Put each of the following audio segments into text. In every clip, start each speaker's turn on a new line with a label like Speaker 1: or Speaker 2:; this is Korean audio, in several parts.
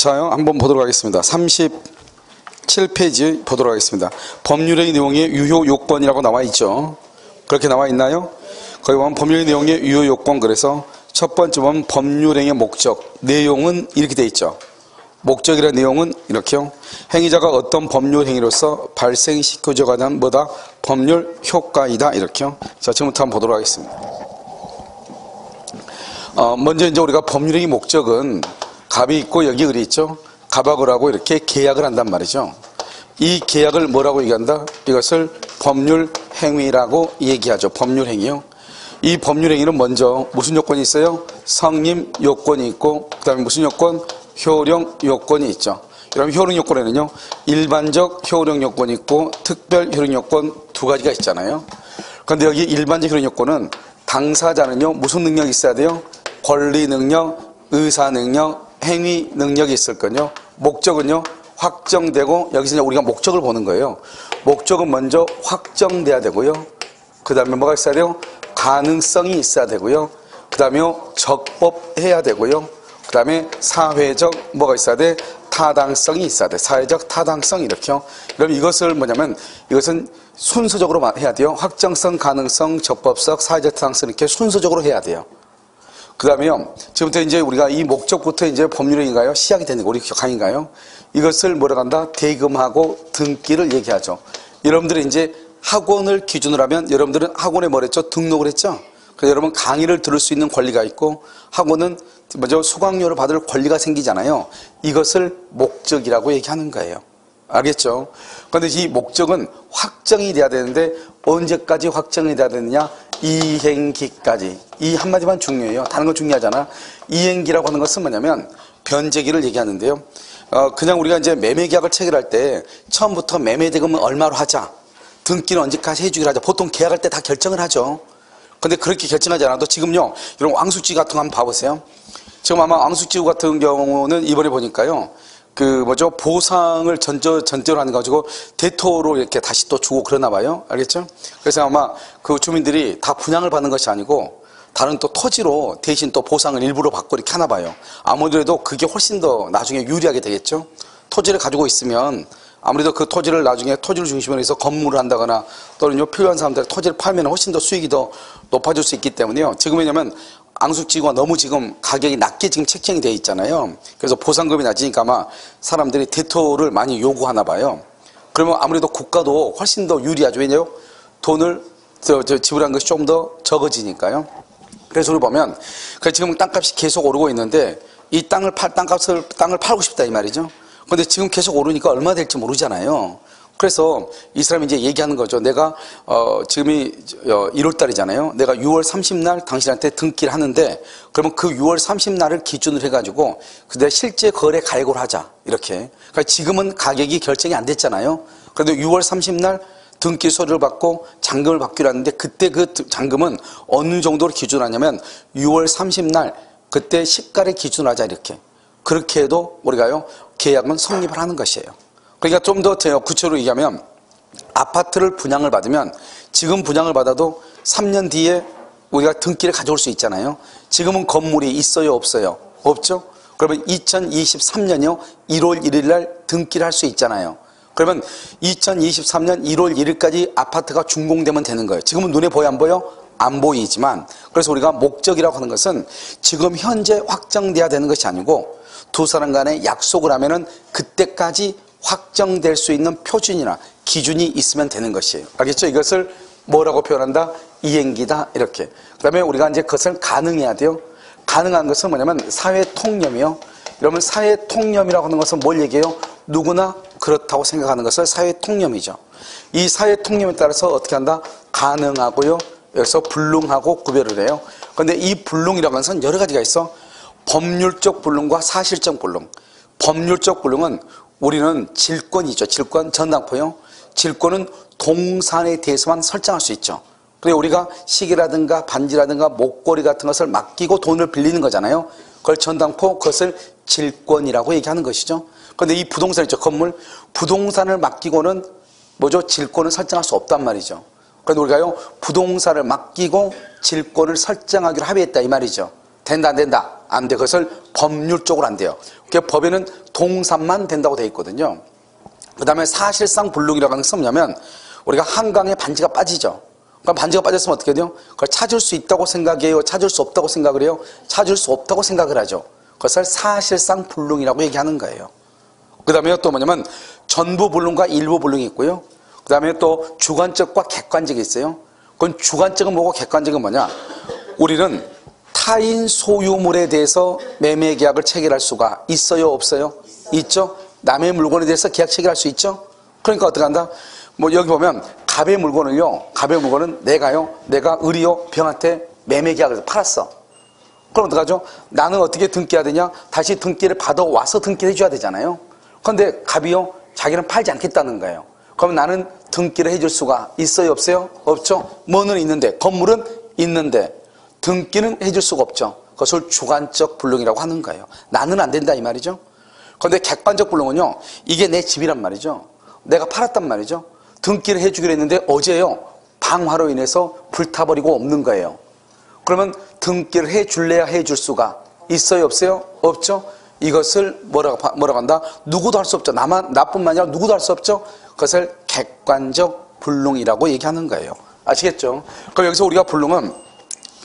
Speaker 1: 자, 한번 보도록 하겠습니다. 37페이지 보도록 하겠습니다. 법률의 내용의 유효 요건이라고 나와 있죠. 그렇게 나와 있나요? 거기 보면 법률의 내용의 유효 요건, 그래서 첫 번째 보면 법률행위의 목적, 내용은 이렇게 돼 있죠. 목적이라는 내용은 이렇게요. 행위자가 어떤 법률 행위로서 발생시켜줘야 하는 뭐다? 법률 효과이다. 이렇게요. 자, 지금부터 한번 보도록 하겠습니다. 먼저 이제 우리가 법률행위 목적은 갑이 있고 여기 을이 있죠. 갑하고 을하고 이렇게 계약을 한단 말이죠. 이 계약을 뭐라고 얘기한다? 이것을 법률행위라고 얘기하죠. 법률행위요. 이 법률행위는 먼저 무슨 요건이 있어요? 성립 요건이 있고, 그 다음에 무슨 요건? 효력 요건이 있죠. 그럼 효력 요건에는요, 일반적 효력 요건이 있고 특별 효력 요건 두 가지가 있잖아요. 그런데 여기 일반적 효력 요건은 당사자는요, 무슨 능력이 있어야 돼요? 권리 능력, 의사 능력, 행위 능력이 있을 거요. 목적은요, 확정되고, 여기서 우리가 목적을 보는 거예요. 목적은 먼저 확정돼야 되고요. 그 다음에 뭐가 있어야 돼요? 가능성이 있어야 되고요. 그 다음에 적법해야 되고요. 그 다음에 사회적 뭐가 있어야 돼? 타당성이 있어야 돼. 사회적 타당성, 이렇게요. 그럼 이것을 뭐냐면, 이것은 순서적으로 해야 돼요. 확정성, 가능성, 적법성, 사회적 타당성, 이렇게 순서적으로 해야 돼요. 그 다음에요, 지금부터 이제 우리가 이 목적부터 이제 법률행위인가요? 시작이 되는 거, 우리 강의인가요? 이것을 뭐라고 한다? 대금하고 등기를 얘기하죠. 여러분들이 이제 학원을 기준으로 하면, 여러분들은 학원에 뭐 했죠? 등록을 했죠? 그래서 여러분 강의를 들을 수 있는 권리가 있고, 학원은 먼저 수강료를 받을 권리가 생기잖아요. 이것을 목적이라고 얘기하는 거예요. 알겠죠? 그런데 이 목적은 확정이 돼야 되는데, 언제까지 확정이 돼야 되느냐? 이행기까지. 이 한마디만 중요해요. 다른 건 중요하잖아. 이행기라고 하는 것은 뭐냐면 변제기를 얘기하는데요. 그냥 우리가 이제 매매계약을 체결할 때 처음부터 매매대금은 얼마로 하자, 등기는 언제까지 해주기로 하자, 보통 계약할 때 다 결정을 하죠. 근데 그렇게 결정하지 않아도 지금요, 이런 왕숙지 같은 거 한번 봐보세요. 지금 아마 왕숙지구 같은 경우는 이번에 보니까요, 보상을 전제로 하는 거 가지고 대토로 이렇게 다시 또 주고 그러나 봐요. 알겠죠? 그래서 아마 그 주민들이 다 분양을 받는 것이 아니고 다른 또 토지로 대신 또 보상을 일부러 받고 이렇게 하나 봐요. 아무래도 그게 훨씬 더 나중에 유리하게 되겠죠? 토지를 가지고 있으면 아무래도 그 토지를 나중에 토지를 중심으로 해서 건물을 한다거나 또는 필요한 사람들 토지를 팔면 훨씬 더 수익이 더 높아질 수 있기 때문에요. 지금 왜냐면 앙숙지구가 너무 지금 가격이 낮게 지금 책정이 되어 있잖아요. 그래서 보상금이 낮으니까 아마 사람들이 대토를 많이 요구하나 봐요. 그러면 아무래도 국가도 훨씬 더 유리하죠. 왜냐요? 돈을 지불한 것이 좀 더 적어지니까요. 그래서 우리 보면 지금 땅값이 계속 오르고 있는데 이 땅을 팔고 싶다 이 말이죠. 근데 지금 계속 오르니까 얼마 될지 모르잖아요. 그래서 이 사람이 이제 얘기하는 거죠. 내가 지금이 1월 달이잖아요. 내가 6월 30날 당신한테 등기를 하는데, 그러면 그 6월 30날을 기준으로 해가지고 내 실제 거래 가액으로 하자, 이렇게. 그러니까 지금은 가격이 결정이 안 됐잖아요. 그런데 6월 30날 등기 서류를 받고 잔금을 받기로 하는데, 그때 그 잔금은 어느 정도로 기준으로 하냐면 6월 30날 그때 시가를 기준으로 하자, 이렇게. 그렇게 해도 우리가요, 계약은 성립을 하는 것이에요. 그러니까 좀 더 구체적으로 얘기하면, 아파트를 분양을 받으면 지금 분양을 받아도 3년 뒤에 우리가 등기를 가져올 수 있잖아요. 지금은 건물이 있어요, 없어요? 없죠? 그러면 2023년이요 1월 1일 날 등기를 할 수 있잖아요. 그러면 2023년 1월 1일까지 아파트가 준공되면 되는 거예요. 지금은 눈에 보여 안 보여? 안 보이지만, 그래서 우리가 목적이라고 하는 것은 지금 현재 확정돼야 되는 것이 아니고 두 사람 간에 약속을 하면은 그때까지 확정될 수 있는 표준이나 기준이 있으면 되는 것이에요. 알겠죠? 이것을 뭐라고 표현한다? 이행기다, 이렇게. 그 다음에 우리가 이제 그것을 가능해야 돼요. 가능한 것은 뭐냐면 사회통념이요. 여러분, 사회통념이라고 하는 것은 뭘 얘기해요? 누구나 그렇다고 생각하는 것을 사회통념이죠. 이 사회통념에 따라서 어떻게 한다? 가능하고요, 여기서 불능하고 구별을 해요. 그런데 이 불능이라고 하는 것은 여러 가지가 있어. 법률적 불능과 사실적 불능. 법률적 불능은 우리는 질권이죠. 질권, 전당포요. 질권은 동산에 대해서만 설정할 수 있죠. 그리고 우리가 시계라든가 반지라든가 목걸이 같은 것을 맡기고 돈을 빌리는 거잖아요. 그걸 전당포, 그것을 질권이라고 얘기하는 것이죠. 그런데 이 부동산 있죠. 건물, 부동산을 맡기고는 질권을 설정할 수 없단 말이죠. 그런데 우리가요, 부동산을 맡기고 질권을 설정하기로 합의했다 이 말이죠. 된다 안 된다? 안 돼. 그것을 법률적으로 안 돼요. 그러니까 법에는 동사만 된다고 되어 있거든요. 그 다음에 사실상 불능이라고 하는 것은 뭐냐면 우리가 한강에 반지가 빠지죠. 그럼 반지가 빠졌으면 어떻게 돼요? 그걸 찾을 수 있다고 생각해요? 찾을 수 없다고 생각을 해요? 찾을 수 없다고 생각을 하죠. 그것을 사실상 불능이라고 얘기하는 거예요. 그 다음에 또 뭐냐면 전부 불능과 일부 불능이 있고요. 그 다음에 또 주관적과 객관적이 있어요. 그건 주관적은 뭐고 객관적은 뭐냐? 우리는 타인 소유물에 대해서 매매 계약을 체결할 수가 있어요? 없어요? 있죠? 남의 물건에 대해서 계약 체결할 수 있죠? 그러니까 어떻게 한다? 뭐 여기 보면 갑의 물건은 내가 의리요 병한테 매매 계약을 팔았어. 그럼 어떡하죠? 나는 어떻게 등기해야 되냐? 다시 등기를 받아와서 등기를 해줘야 되잖아요. 그런데 갑이요 자기는 팔지 않겠다는 거예요. 그럼 나는 등기를 해줄 수가 있어요? 없어요? 없죠? 뭐는 있는데, 건물은 있는데 등기는 해줄 수가 없죠. 그것을 주관적 불능이라고 하는 거예요. 나는 안 된다 이 말이죠. 그런데 객관적 불능은요, 이게 내 집이란 말이죠. 내가 팔았단 말이죠. 등기를 해주기로 했는데 어제요 방화로 인해서 불타버리고 없는 거예요. 그러면 등기를 해줄래야 해줄 수가 있어요? 없어요? 없죠? 이것을 뭐라고 한다? 누구도 할 수 없죠. 나뿐만 아니라 누구도 할 수 없죠. 그것을 객관적 불능이라고 얘기하는 거예요. 아시겠죠? 그럼 여기서 우리가 불능은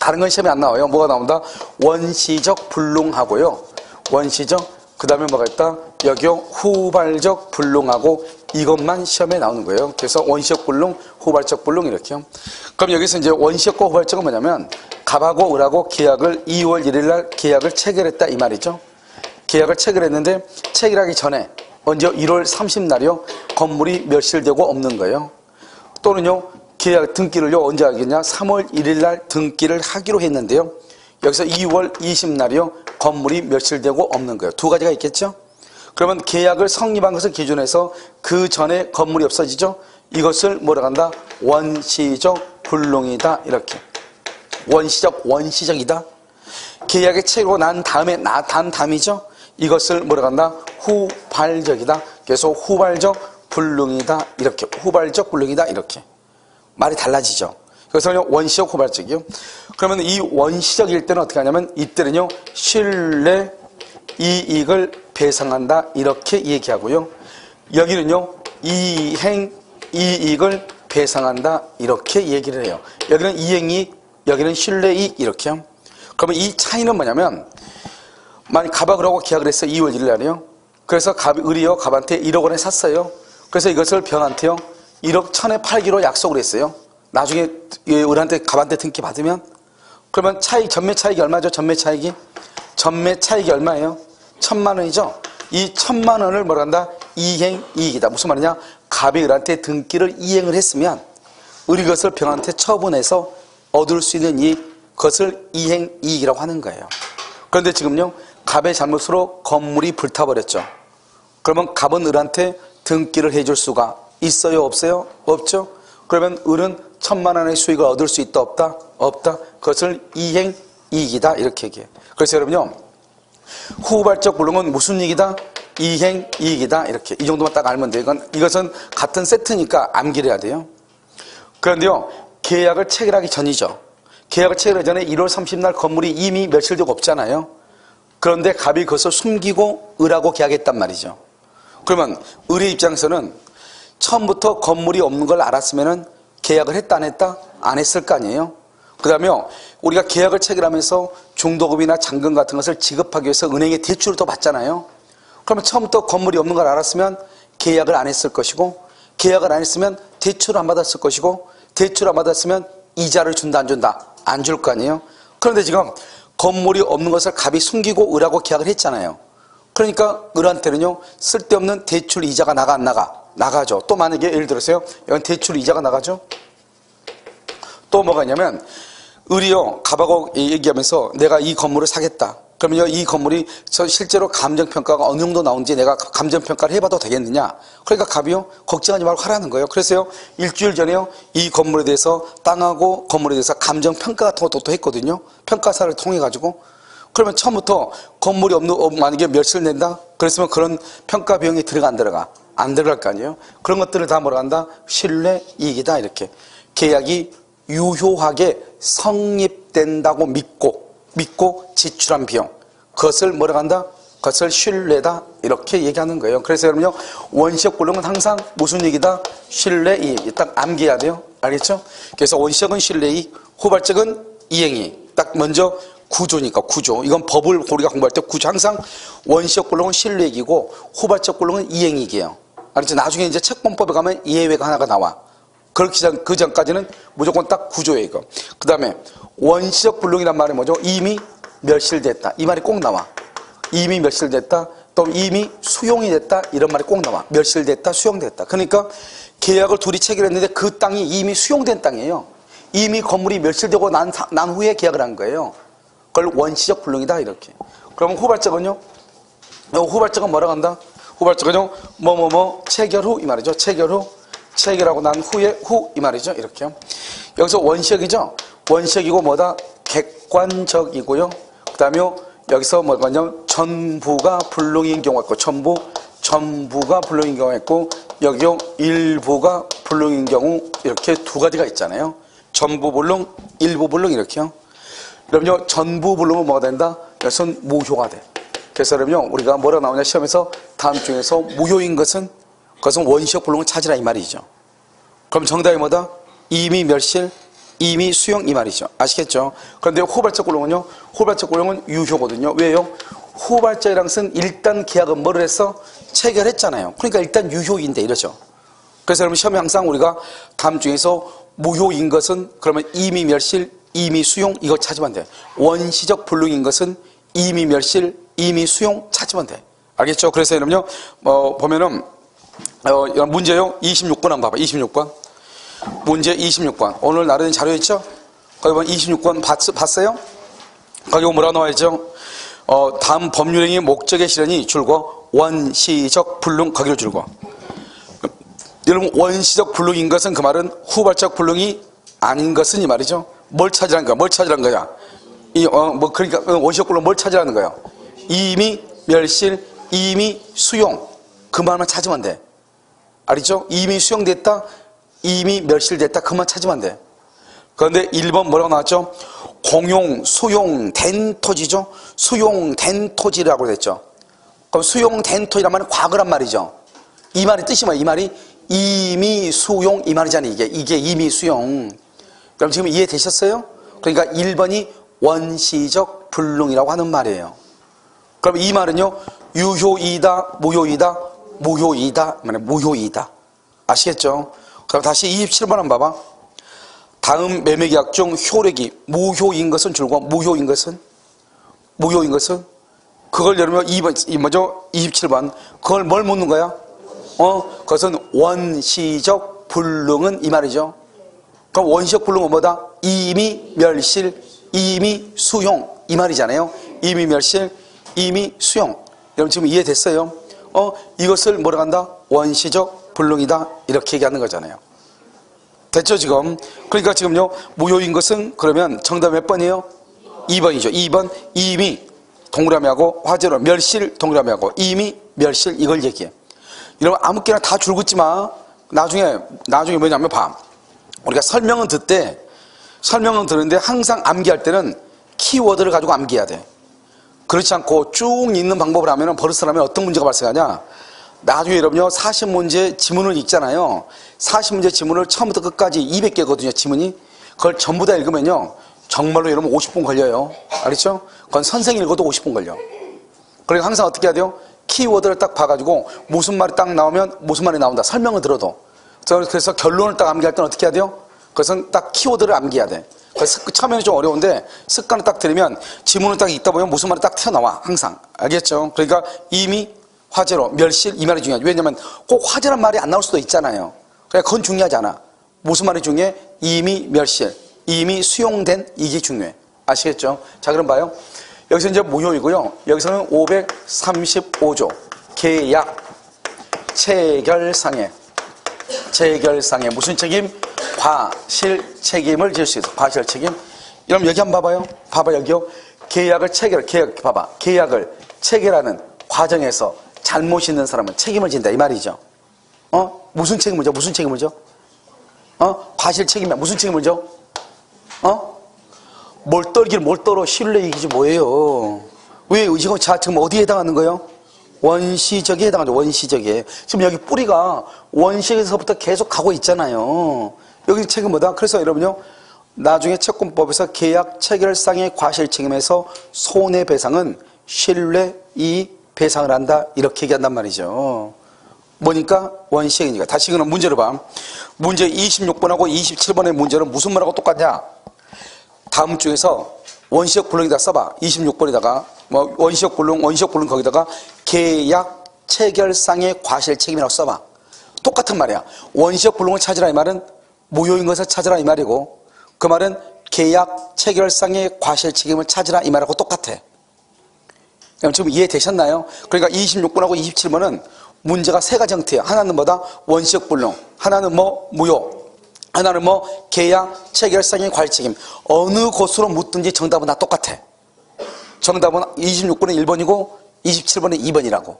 Speaker 1: 다른 건 시험에 안 나와요. 뭐가 나온다? 원시적 불능하고요. 원시적, 그 다음에 뭐가 있다? 여기요 후발적 불능하고 이것만 시험에 나오는 거예요. 그래서 원시적 불능, 후발적 불능 이렇게요. 그럼 여기서 이제 원시적과 후발적은 뭐냐면 갑하고 을하고 계약을 2월 1일 날 계약을 체결했다 이 말이죠. 계약을 체결했는데 체결하기 전에 언제 1월 30날이요 건물이 멸실되고 없는 거예요. 또는요 계약 등기를요 언제 하겠냐? 3월 1일 날 등기를 하기로 했는데요. 여기서 2월 20날이요 건물이 멸실되고 없는 거예요. 두 가지가 있겠죠. 그러면 계약을 성립한 것을 기준해서 그 전에 건물이 없어지죠. 이것을 뭐라고 한다? 원시적 불능이다 이렇게. 원시적이다. 계약이 체결하고 난 다음이죠. 이것을 뭐라고 한다? 후발적이다. 그래서 후발적 불능이다 이렇게. 후발적 불능이다 이렇게. 말이 달라지죠. 그래서 원시적 후발적이요. 그러면 이 원시적일 때는 어떻게 하냐면 이때는요 신뢰 이익을 배상한다 이렇게 얘기하고요. 여기는요 이행 이익을 배상한다 이렇게 얘기를 해요. 여기는 이행이익, 여기는 신뢰이익 이렇게요. 그러면 이 차이는 뭐냐면 만약 갑하고 을하고 계약을 했어요. 2월 1일 날이요. 그래서 을이요 갑한테 1억 원에 샀어요. 그래서 이것을 병한테요 1억 1,000에 팔기로 약속을 했어요. 나중에 을한테 갑한테 등기 받으면 그러면 전매 차익이 얼마죠? 전매 차익이 얼마예요? 1,000만 원이죠. 이 1,000만 원을 뭐라 한다? 이행이익이다. 무슨 말이냐? 갑이 을한테 등기를 이행을 했으면 을이 그것을 병한테 처분해서 얻을 수 있는 이익, 그것을 이행이익이라고 하는 거예요. 그런데 지금요 갑의 잘못으로 건물이 불타버렸죠. 그러면 갑은 을한테 등기를 해줄 수가 있어요? 없어요? 없죠? 그러면 을은 1,000만 원의 수익을 얻을 수 있다? 없다? 없다. 그것을 이행이익이다 이렇게 얘기해요. 그래서 여러분요 후발적 불능은 무슨 이익이다? 이행이익이다 이렇게. 이 정도만 딱 알면 돼요. 이것은 같은 세트니까 암기를 해야 돼요. 그런데요 계약을 체결하기 전이죠. 계약을 체결하기 전에 1월 30날 건물이 이미 멸실되고 없잖아요. 그런데 갑이 그것을 숨기고 을하고 계약했단 말이죠. 그러면 을의 입장에서는 처음부터 건물이 없는 걸 알았으면 계약을 했다 안 했다? 안 했을 거 아니에요. 그 다음에 우리가 계약을 체결하면서 중도금이나 잔금 같은 것을 지급하기 위해서 은행에 대출을 더 받잖아요. 그러면 처음부터 건물이 없는 걸 알았으면 계약을 안 했을 것이고, 계약을 안 했으면 대출을 안 받았을 것이고, 대출을 안 받았으면 이자를 준다 안 준다? 안 줄 거 아니에요. 그런데 지금 건물이 없는 것을 갑이 숨기고 을하고 계약을 했잖아요. 그러니까 을한테는요 쓸데없는 대출 이자가 나가 안 나가? 나가죠. 또 만약에 예를 들어서요 이건 대출 이자가 나가죠. 또 뭐가 있냐면 을이요 갑하고 얘기하면서 내가 이 건물을 사겠다. 그러면 이 건물이 실제로 감정평가가 어느 정도 나오는지 내가 감정평가를 해봐도 되겠느냐. 그러니까 갑이요 걱정하지 말고 하라는 거예요. 그래서요 일주일 전에요 이 건물에 대해서 땅하고 건물에 대해서 감정평가 같은 것도 또 했거든요. 평가사를 통해 가지고. 그러면 처음부터 건물이 만약에 멸실된다 그랬으면 그런 평가 비용이 들어가 안 들어가? 안 들어갈 거 아니에요. 그런 것들을 다 뭐라 한다? 신뢰이익이다 이렇게. 계약이 유효하게 성립된다고 믿고 지출한 비용, 그것을 뭐라고 한다? 그것을 신뢰다. 이렇게 얘기하는 거예요. 그래서 여러분요, 원시적 불능은 항상 무슨 얘기다? 신뢰이. 딱 암기해야 돼요. 알겠죠? 그래서 원시적은 신뢰이, 후발적은 이행이. 딱 먼저 구조니까 구조. 이건 법을 우리가 공부할 때 구조. 항상 원시적 불능은 신뢰이기고 후발적 불능은 이행이기예요. 알겠죠? 나중에 이제 채권법에 가면 예외가 하나가 나와. 그 전까지는 무조건 딱 구조예요, 이거. 그 다음에 원시적 불능이란 말이 뭐죠? 이미 멸실됐다. 이 말이 꼭 나와. 이미 멸실됐다. 또 이미 수용이 됐다. 이런 말이 꼭 나와. 멸실됐다, 수용됐다. 그러니까 계약을 둘이 체결했는데 그 땅이 이미 수용된 땅이에요. 이미 건물이 멸실되고 난 후에 계약을 한 거예요. 그걸 원시적 불능이다, 이렇게. 그러면 후발적은요? 후발적은 뭐라고 한다? 후발적은요, 체결 후, 이 말이죠. 체결 후, 체결하고 난 후에, 이 말이죠. 이렇게요. 여기서 원시적이죠? 원시적이고 뭐다? 객관적이고요. 그 다음에 여기서 뭐냐면 전부가 불능인 경우가 있고, 전부가 불능인 경우가 있고, 여기요, 일부가 불능인 경우, 이렇게 두 가지가 있잖아요. 전부 불능, 일부 불능, 이렇게요. 그럼요, 전부 불능은 뭐가 된다? 여기서는 무효가 돼. 그래서 여러분요, 우리가 뭐라 나오냐 시험에서 다음 중에서 무효인 것은 그것은 원시적 불능을 찾으라 이 말이죠. 그럼 정답이 뭐다? 이미 멸실, 이미 수용 이 말이죠. 아시겠죠? 그런데 후발적 불능은요, 후발적 불능은 유효거든요. 왜요? 후발적이란 것은 일단 계약은 뭐를 했어? 체결했잖아요. 그러니까 일단 유효인데 이러죠. 그래서 여러분 시험에 항상 우리가 다음 중에서 무효인 것은 그러면 이미 멸실, 이미 수용 이거 찾으면 돼. 원시적 불능인 것은 이미 멸실, 이미 수용 찾으면 돼. 알겠죠? 그래서 여러분요, 보면은, 문제요, 26번 한번 봐봐. 26번. 문제 26번. 오늘 나른 자료 있죠? 거기 보면 26번 봤어요? 거기 뭐라 나와있죠? 다음 법률행위 목적의 실현이 줄고, 원시적 불능, 거기를 줄고. 여러분, 원시적 불능인 것은 그 말은 후발적 불능이 아닌 것은 이 말이죠? 뭘 찾으라는 거야? 뭘 찾으라는 거야? 그러니까 원시적 불능 뭘 찾으라는 거예요? 이미 멸실, 이미 수용. 그 말만 찾으면 돼. 알겠죠? 이미 수용됐다, 이미 멸실됐다. 그만 찾으면 돼. 그런데 1번 뭐라고 나왔죠? 공용, 수용된 토지죠? 수용된 토지라고 했죠. 그럼 수용된 토지란 말은 과거란 말이죠. 이 말의 뜻이 뭐야? 이 말이 이미 수용 이 말이잖아요. 이게 이미 수용. 그럼 지금 이해되셨어요? 그러니까 1번이 원시적 불능이라고 하는 말이에요. 그럼 이 말은요, 유효이다, 무효이다, 무효이다, 무효이다. 아시겠죠? 그럼 다시 27번 한번 봐봐. 다음 매매계약 중 효력이 무효인 것은 줄고, 무효인 것은? 그걸 여러분 2번, 뭐죠? 27번. 그걸 뭘 묻는 거야? 그것은 원시적 불능은 이 말이죠. 그럼 원시적 불능은 뭐다? 이미 멸실, 이미 수용 이 말이잖아요. 이미 멸실, 이미 수용. 여러분 지금 이해됐어요? 이것을 뭐라고 한다? 원시적 불능이다. 이렇게 얘기하는 거잖아요. 됐죠 지금? 그러니까 지금요, 무효인 것은 그러면 정답 몇 번이에요? 2번이죠. 2번 이미 동그라미하고 화재로 멸실 동그라미하고 이미 멸실 이걸 얘기해. 여러분 아무렇게나 다 줄긋지 마. 나중에 뭐냐면 봐. 우리가 설명은 듣는데 항상 암기할 때는 키워드를 가지고 암기해야 돼. 그렇지 않고 쭉 읽는 방법을 하면 버릇을 하면 어떤 문제가 발생하냐. 나중에 여러분요 40문제 지문을 읽잖아요. 40문제 지문을 처음부터 끝까지 200개거든요 지문이. 그걸 전부 다 읽으면요 정말로 여러분 50분 걸려요. 알겠죠? 그건 선생이 읽어도 50분 걸려. 그러니까 항상 어떻게 해야 돼요? 키워드를 딱 봐가지고 무슨 말이 딱 나오면 무슨 말이 나온다. 설명을 들어도. 그래서 결론을 딱 암기할 때는 어떻게 해야 돼요? 그것은 딱 키워드를 암기해야 돼. 그래서 처음에는 좀 어려운데 습관을 딱 들이면 지문을 딱 읽다 보면 무슨 말이 딱 튀어나와. 항상. 알겠죠? 그러니까 이미 화재로 멸실 이 말이 중요하죠. 왜냐면 꼭 화재란 말이 안 나올 수도 있잖아요. 그러니까 그건 중요하지 않아. 무슨 말이 중요해? 이미 멸실, 이미 수용된 이게 중요해. 아시겠죠? 자 그럼 봐요. 여기서 이제 무효이고요. 여기서는 535조 계약 체결상해 무슨 책임? 과실 책임을 질 수 있어. 과실 책임. 그럼 여기 한번 봐봐요. 봐봐 여기요. 계약 봐봐. 계약을 체결하는 과정에서 잘못 있는 사람은 책임을 진다 이 말이죠. 무슨 책임을 져? 과실 책임이야. 무슨 책임을 져? 뭘 떨어 신뢰 이기지 뭐예요? 왜 원시적은 자, 지금 어디에 해당하는 거예요? 원시적에 해당하죠. 원시적에. 지금 여기 뿌리가 원시에서부터 계속 가고 있잖아요. 여기 책은 뭐다? 그래서 여러분요, 나중에 채권법에서 계약 체결상의 과실 책임에서 손해배상은 신뢰, 이익, 배상을 한다. 이렇게 얘기한단 말이죠. 뭐니까? 원시적이니까. 다시 그럼 문제를 봐. 문제 26번하고 27번의 문제는 무슨 말하고 똑같냐? 다음 중에서 원시적 불능에다 써봐. 26번에다가 뭐 원시적 불능 거기다가 계약 체결상의 과실 책임이라고 써봐. 똑같은 말이야. 원시적 불능을 찾으라 이 말은 무효인 것을 찾으라 이 말이고, 그 말은 계약 체결상의 과실 책임을 찾으라 이 말하고 똑같아. 그럼 지금 이해되셨나요? 그러니까 26번하고 27번은 문제가 세 가지 형태야. 하나는 뭐다? 원시적 불능, 하나는 뭐 무효, 하나는 뭐 계약 체결상의 과실 책임. 어느 곳으로 묻든지 정답은 다 똑같아. 정답은 26번은 1번이고 27번은 2번이라고.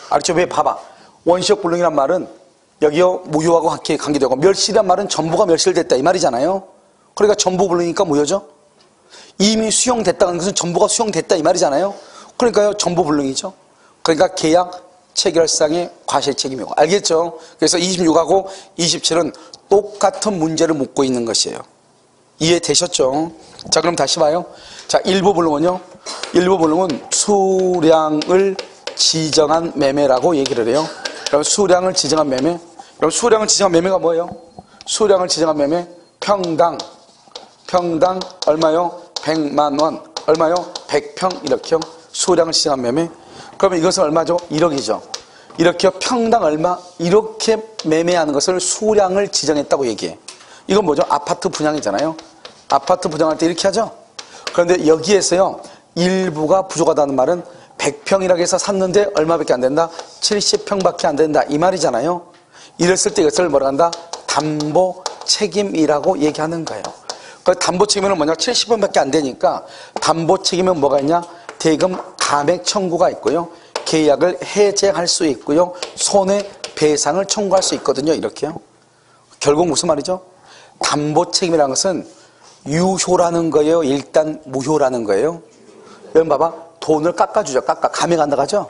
Speaker 1: 알았죠? 왜? 봐봐. 원시적 불능이란 말은 여기요 무효하고 관계되고, 멸실이란 말은 전부가 멸실됐다 이 말이잖아요. 그러니까 전부 불능이니까 무효죠. 이미 수용됐다는 것은 전부가 수용됐다 이 말이잖아요. 그러니까요 전부 불능이죠. 그러니까 계약 체결상의 과실 책임이고. 알겠죠? 그래서 26하고 27은 똑같은 문제를 묻고 있는 것이에요. 이해되셨죠? 자, 그럼 다시 봐요. 자, 일부 불능은요, 일부 불능은 수량을 지정한 매매라고 얘기를 해요. 그럼 수량을 지정한 매매. 그럼 수량을 지정한 매매가 뭐예요? 수량을 지정한 매매 평당 얼마요? 100만 원. 얼마요? 100평 이렇게요. 수량을 지정한 매매. 그러면 이것은 얼마죠? 1억이죠. 이렇게 평당 얼마? 이렇게 매매하는 것을 수량을 지정했다고 얘기해. 이건 뭐죠? 아파트 분양이잖아요. 아파트 분양할 때 이렇게 하죠. 그런데 여기에서요, 일부가 부족하다는 말은 100평이라고 해서 샀는데 얼마밖에 안 된다? 70평밖에 안 된다 이 말이잖아요. 이랬을 때 이것을 뭐라 한다? 담보 책임이라고 얘기하는 거예요. 그 담보 책임은 뭐냐? 70평밖에 안 되니까 담보 책임은 뭐가 있냐? 대금 감액 청구가 있고요, 계약을 해제할 수 있고요, 손해배상을 청구할 수 있거든요. 이렇게요. 결국 무슨 말이죠? 담보 책임이라는 것은 유효라는 거예요? 일단 무효라는 거예요? 여러분 봐봐. 돈을 깎아주죠. 감액한다고 하죠?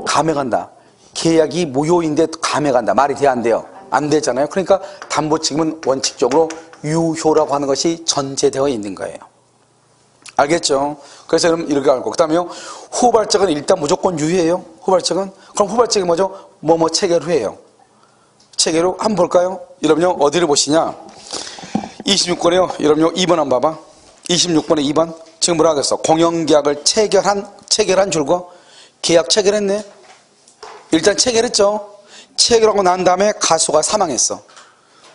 Speaker 1: 감액한다. 계약이 무효인데 감액한다. 말이 돼야 안 돼요? 안 되잖아요. 그러니까 담보 책임은 원칙적으로 유효라고 하는 것이 전제되어 있는 거예요. 알겠죠? 그래서 여러분 이렇게 알고, 그 다음에요, 후발적은 일단 무조건 유효해요. 후발적은. 그럼 후발적이 뭐죠? 뭐뭐 체결 후예요. 체결 후 한번 볼까요? 여러분요 어디를 보시냐? 26번에요. 여러분요 2번 한번 봐봐. 26번에 2번. 지금 뭐라고 했어? 공영계약을 체결한 줄거 계약 체결했네. 일단 체결했죠. 체결하고 난 다음에 가수가 사망했어.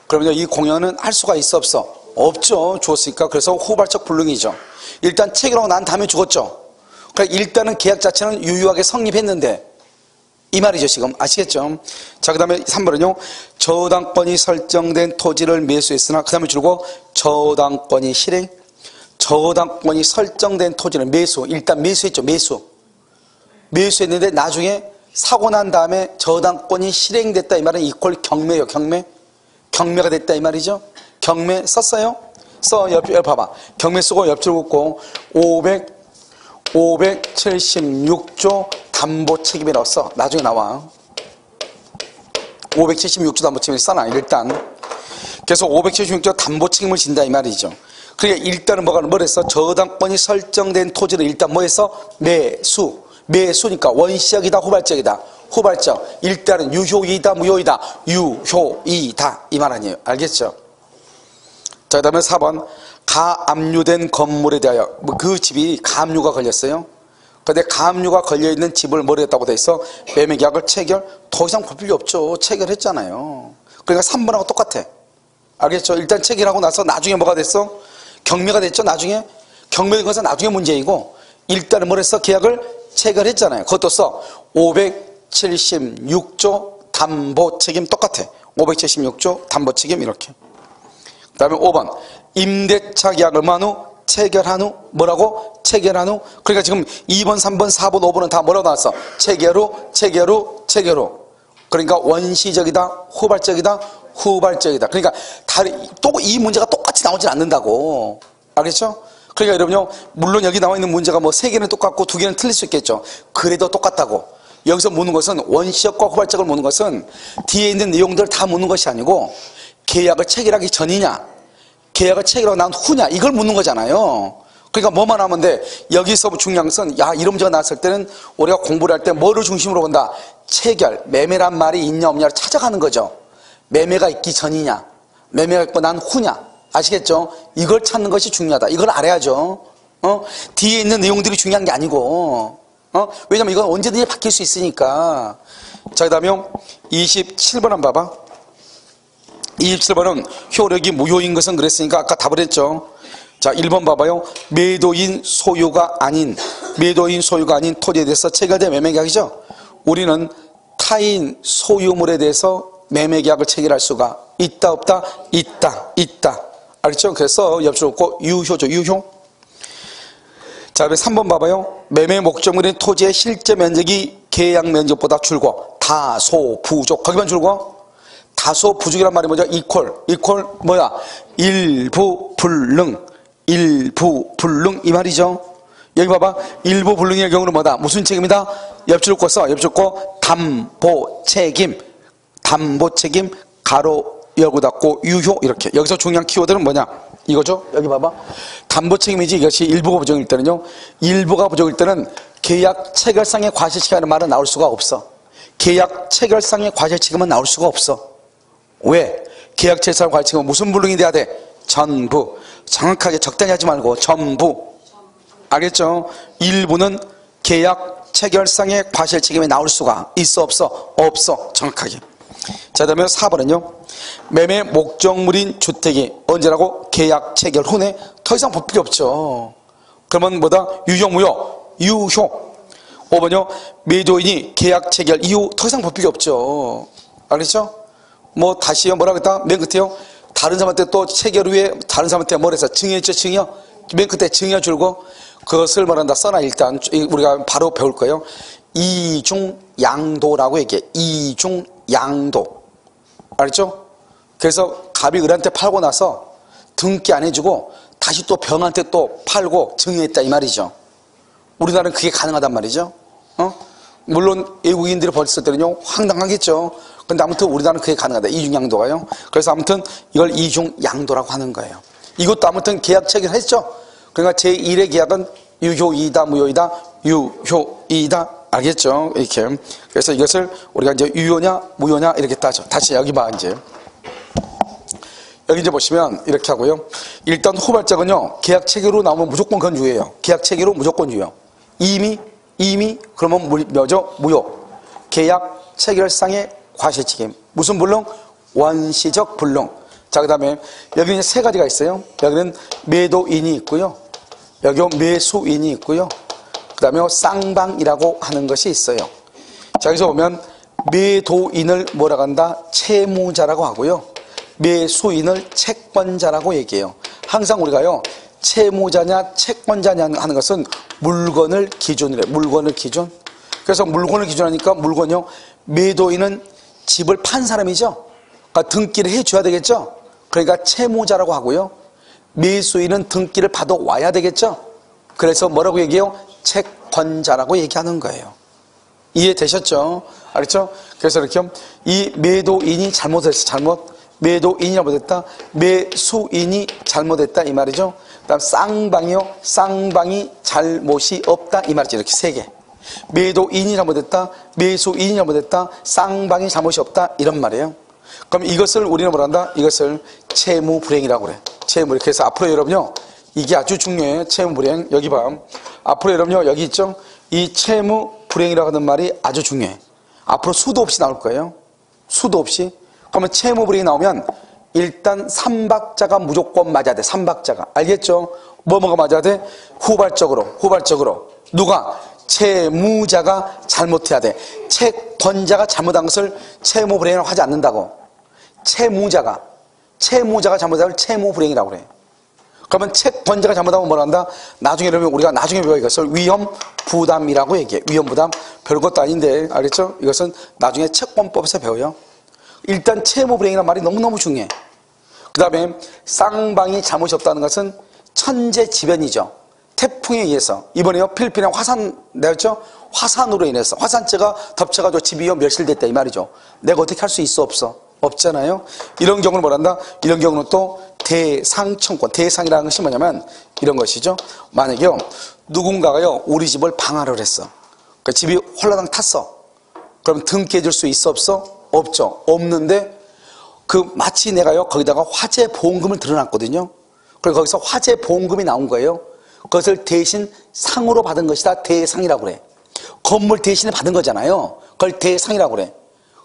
Speaker 1: 그러면 이 공연은 할 수가 있어 없어? 없죠. 죽었으니까. 그래서 후발적 불능이죠. 일단 체결하고 난 다음에 죽었죠. 그러니까 일단은 계약 자체는 유효하게 성립했는데 이 말이죠. 지금 아시겠죠? 자, 그 다음에 3번은요, 저당권이 설정된 토지를 매수했으나 그 다음에 줄고 저당권이 실행. 저당권이 설정된 토지를 일단 매수했죠. 매수했는데 나중에 사고 난 다음에 저당권이 실행됐다 이 말은 이퀄 경매예요. 경매가 됐다 이 말이죠. 경매 썼어요? 옆 봐봐. 경매 쓰고 옆줄 긋고 576조 담보 책임이라고 써. 나중에 나와. 576조 담보 책임을 써놔 일단. 그래서 576조 담보 책임을 진다 이 말이죠. 그러니까 일단은 뭐랬어? 저당권이 설정된 토지를 일단 뭐했어? 매수니까 원시적이다 후발적이다? 후발적. 일단은 유효이다 무효이다? 유효이다 이 말 아니에요. 알겠죠? 자, 그 다음에 4번. 가압류된 건물에 대하여, 그 집이 가압류가 걸렸어요. 근데 가압류가 걸려있는 집을 뭐로 했다고 돼 있어? 매매계약을 체결? 더 이상 볼 필요 없죠. 체결했잖아요. 그러니까 3번하고 똑같아. 알겠죠? 일단 체결하고 나서 나중에 뭐가 됐어? 경매가 됐죠. 나중에 경매된 것은 나중에 문제이고, 일단은 뭐 했어? 계약을 체결했잖아요. 그것도 써. 576조 담보 책임 똑같아. 576조 담보 책임 이렇게. 그 다음에 5번. 임대차 계약을 한 후 체결한 후 뭐라고? 체결한 후. 그러니까 지금 2번, 3번, 4번, 5번은 다 뭐라고 나왔어? 체결 후. 그러니까 원시적이다, 후발적이다. 그러니까 또 이 문제가 똑같이 나오진 않는다고. 알겠죠? 그러니까 여러분요, 물론 여기 나와 있는 문제가 뭐 3개는 똑같고 2개는 틀릴 수 있겠죠. 그래도 똑같다고. 여기서 묻는 것은 원시적과 후발적을 묻는 것은 뒤에 있는 내용들을 다 묻는 것이 아니고 계약을 체결하기 전이냐, 계약을 체결하고 난 후냐, 이걸 묻는 거잖아요. 그러니까 뭐만 하면 돼. 여기서 중요한 것은 이런 문제가 나왔을 때는 우리가 공부를 할 때 뭐를 중심으로 본다? 체결, 매매란 말이 있냐 없냐를 찾아가는 거죠. 매매가 있기 전이냐, 매매가 있고 난 후냐, 아시겠죠? 이걸 찾는 것이 중요하다. 이걸 알아야죠. 뒤에 있는 내용들이 중요한 게 아니고, 왜냐면 이건 언제든지 바뀔 수 있으니까. 자, 그 다음에 27번 한번 봐봐. 27번은 효력이 무효인 것은 그랬으니까 아까 답을 했죠. 자, 1번 봐봐요. 매도인 소유가 아닌 토지에 대해서 체결된 매매계약이죠. 우리는 타인 소유물에 대해서 매매계약을 체결할 수가 있다 없다? 있다. 알겠죠? 그래서 옆줄 없고 유효죠. 유효. 자, 그다음에 3번 봐봐요. 매매 목적물인 토지의 실제 면적이 계약 면적보다 줄고 다소 부족. 거기만 줄고 다소 부족이란 말이 뭐죠? 이퀄 뭐야? 일부 불능 이 말이죠. 여기 봐봐. 일부 불능의 경우는 뭐다? 무슨 책임이다? 옆줄 거 담보 책임 가로 열고 닫고 유효. 이렇게. 여기서 중요한 키워드는 뭐냐? 이거죠. 여기 봐봐. 담보 책임이지. 이것이 일부가 부족일 때는요, 일부가 부족일 때는 계약 체결상의 과실책임이라는 말은 나올 수가 없어. 계약 체결상의 과실책임은 나올 수가 없어. 왜? 계약 체결상 과실책임은 무슨 불능이 돼야 돼? 전부. 정확하게 적당히 하지 말고 전부. 알겠죠? 일부는 계약 체결상의 과실책임이 나올 수가 있어 없어? 없어. 정확하게. 자, 다음에 4번은요. 매매 목적물인 주택이 언제라고? 계약 체결 후에 더 이상 볼 필요 없죠. 그러면 뭐다? 유효 무효? 유효. 5번요. 매도인이 계약 체결 이후 더 이상 볼 필요 없죠. 알겠죠? 뭐 다시요. 뭐라 그랬다? 맨 끝에요. 다른 사람한테 또 체결 후에 다른 사람한테 뭐라 했어? 증여했죠. 증여. 맨 끝에 증여 줄고 그것을 뭐란다? 써놔. 일단 우리가 바로 배울 거예요. 이중양도라고 얘기해. 이중양도. 알겠죠? 그래서 갑이 을한테 팔고 나서 등기 안 해주고 다시 또 병한테 또 팔고 증여했다 이 말이죠. 우리나라는 그게 가능하단 말이죠. 물론 외국인들이 벌었을 때는요 황당하겠죠. 근데 아무튼 우리나라는 그게 가능하다. 이중양도가요. 그래서 아무튼 이걸 이중양도라고 하는 거예요. 이것도 아무튼 계약 체결했죠. 그러니까 제1의 계약은 유효이다 무효이다? 유효이다. 알겠죠? 이렇게. 그래서 이것을 우리가 이제 유효냐 무효냐 이렇게 따져. 다시 여기 봐. 이제 여기 이제 보시면 이렇게 하고요. 일단 후발적은요 계약 체결로 나오면 무조건 그건 유효예요. 계약 체결로 무조건 유효. 이미 그러면 뭐죠? 무효. 계약 체결상의 과실책임. 무슨 불능? 원시적 불능. 자, 그 다음에 여기는 이제 3가지가 있어요. 여기는 매도인이 있고요. 여기 매수인이 있고요. 그 다음에 쌍방이라고 하는 것이 있어요. 자, 여기서 보면 매도인을 뭐라고 한다? 채무자라고 하고요. 매수인을 채권자라고 얘기해요. 항상 우리가요 채무자냐 채권자냐 하는 것은 물건을 기준으로 해요. 물건을 기준. 그래서 물건을 기준하니까 물건이요, 매도인은 집을 판 사람이죠. 그러니까 등기를 해줘야 되겠죠. 그러니까 채무자라고 하고요. 매수인은 등기를 받아 와야 되겠죠. 그래서 뭐라고 얘기해요? 채권자라고 얘기하는 거예요. 이해되셨죠? 알겠죠? 그래서 이렇게 이 매도인이 잘못했어. 매도인이 잘못했다. 매수인이 잘못했다 이 말이죠. 그 다음 쌍방이요. 쌍방이 잘못이 없다 이 말이죠. 이렇게 3개. 매도인이 잘못했다. 매수인이 잘못했다. 쌍방이 잘못이 없다 이런 말이에요. 그럼 이것을 우리는 뭐라 한다? 이것을 채무불행이라고 그래. 채무불행. 그래서 앞으로 여러분요 이게 아주 중요해요. 채무불행. 여기 봐. 앞으로 여러분요 여기 있죠. 이 채무불행이라고 하는 말이 아주 중요해. 앞으로 수도 없이 나올 거예요. 수도 없이. 그러면 채무불행이 나오면 일단 3박자가 무조건 맞아야 돼. 3박자가. 알겠죠? 뭐가 맞아야 돼? 후발적으로. 누가? 채무자가 잘못해야 돼. 채권자가 잘못한 것을 채무불행이라고 하지 않는다고. 채무자가 잘못한 걸 채무불행이라고 그래. 그러면 채권자가 잘못하면 뭐라 한다? 나중에 그러면 우리가 나중에 배워 이것을 위험부담이라고 얘기해. 위험부담. 별것도 아닌데 알겠죠? 이것은 나중에 채권법에서 배워요. 일단 채무불행이라는 말이 너무너무 중요해. 그 다음에 쌍방이 잘못이 없다는 것은 천재지변이죠. 태풍에 의해서 이번에요 필리핀에 화산 내었죠. 화산으로 인해서 화산재가 덮쳐가지고 집이요 멸실됐다 이 말이죠. 내가 어떻게 할 수 있어 없어? 없잖아요. 이런 경우는 뭐란다? 이런 경우는 또 대상청권. 대상이라는 것이 뭐냐면 이런 것이죠. 만약에요 누군가가요 우리 집을 방화를 했어. 그러니까 집이 홀라당 탔어. 그럼 등 깨질 수 있어 없어? 없죠. 없는데 마치 내가요 거기다가 화재 보험금을 들어놨거든요. 그래서 거기서 화재 보험금이 나온 거예요. 그것을 대신 상으로 받은 것이다. 대상이라고 그래. 건물 대신에 받은 거잖아요. 그걸 대상이라고 그래.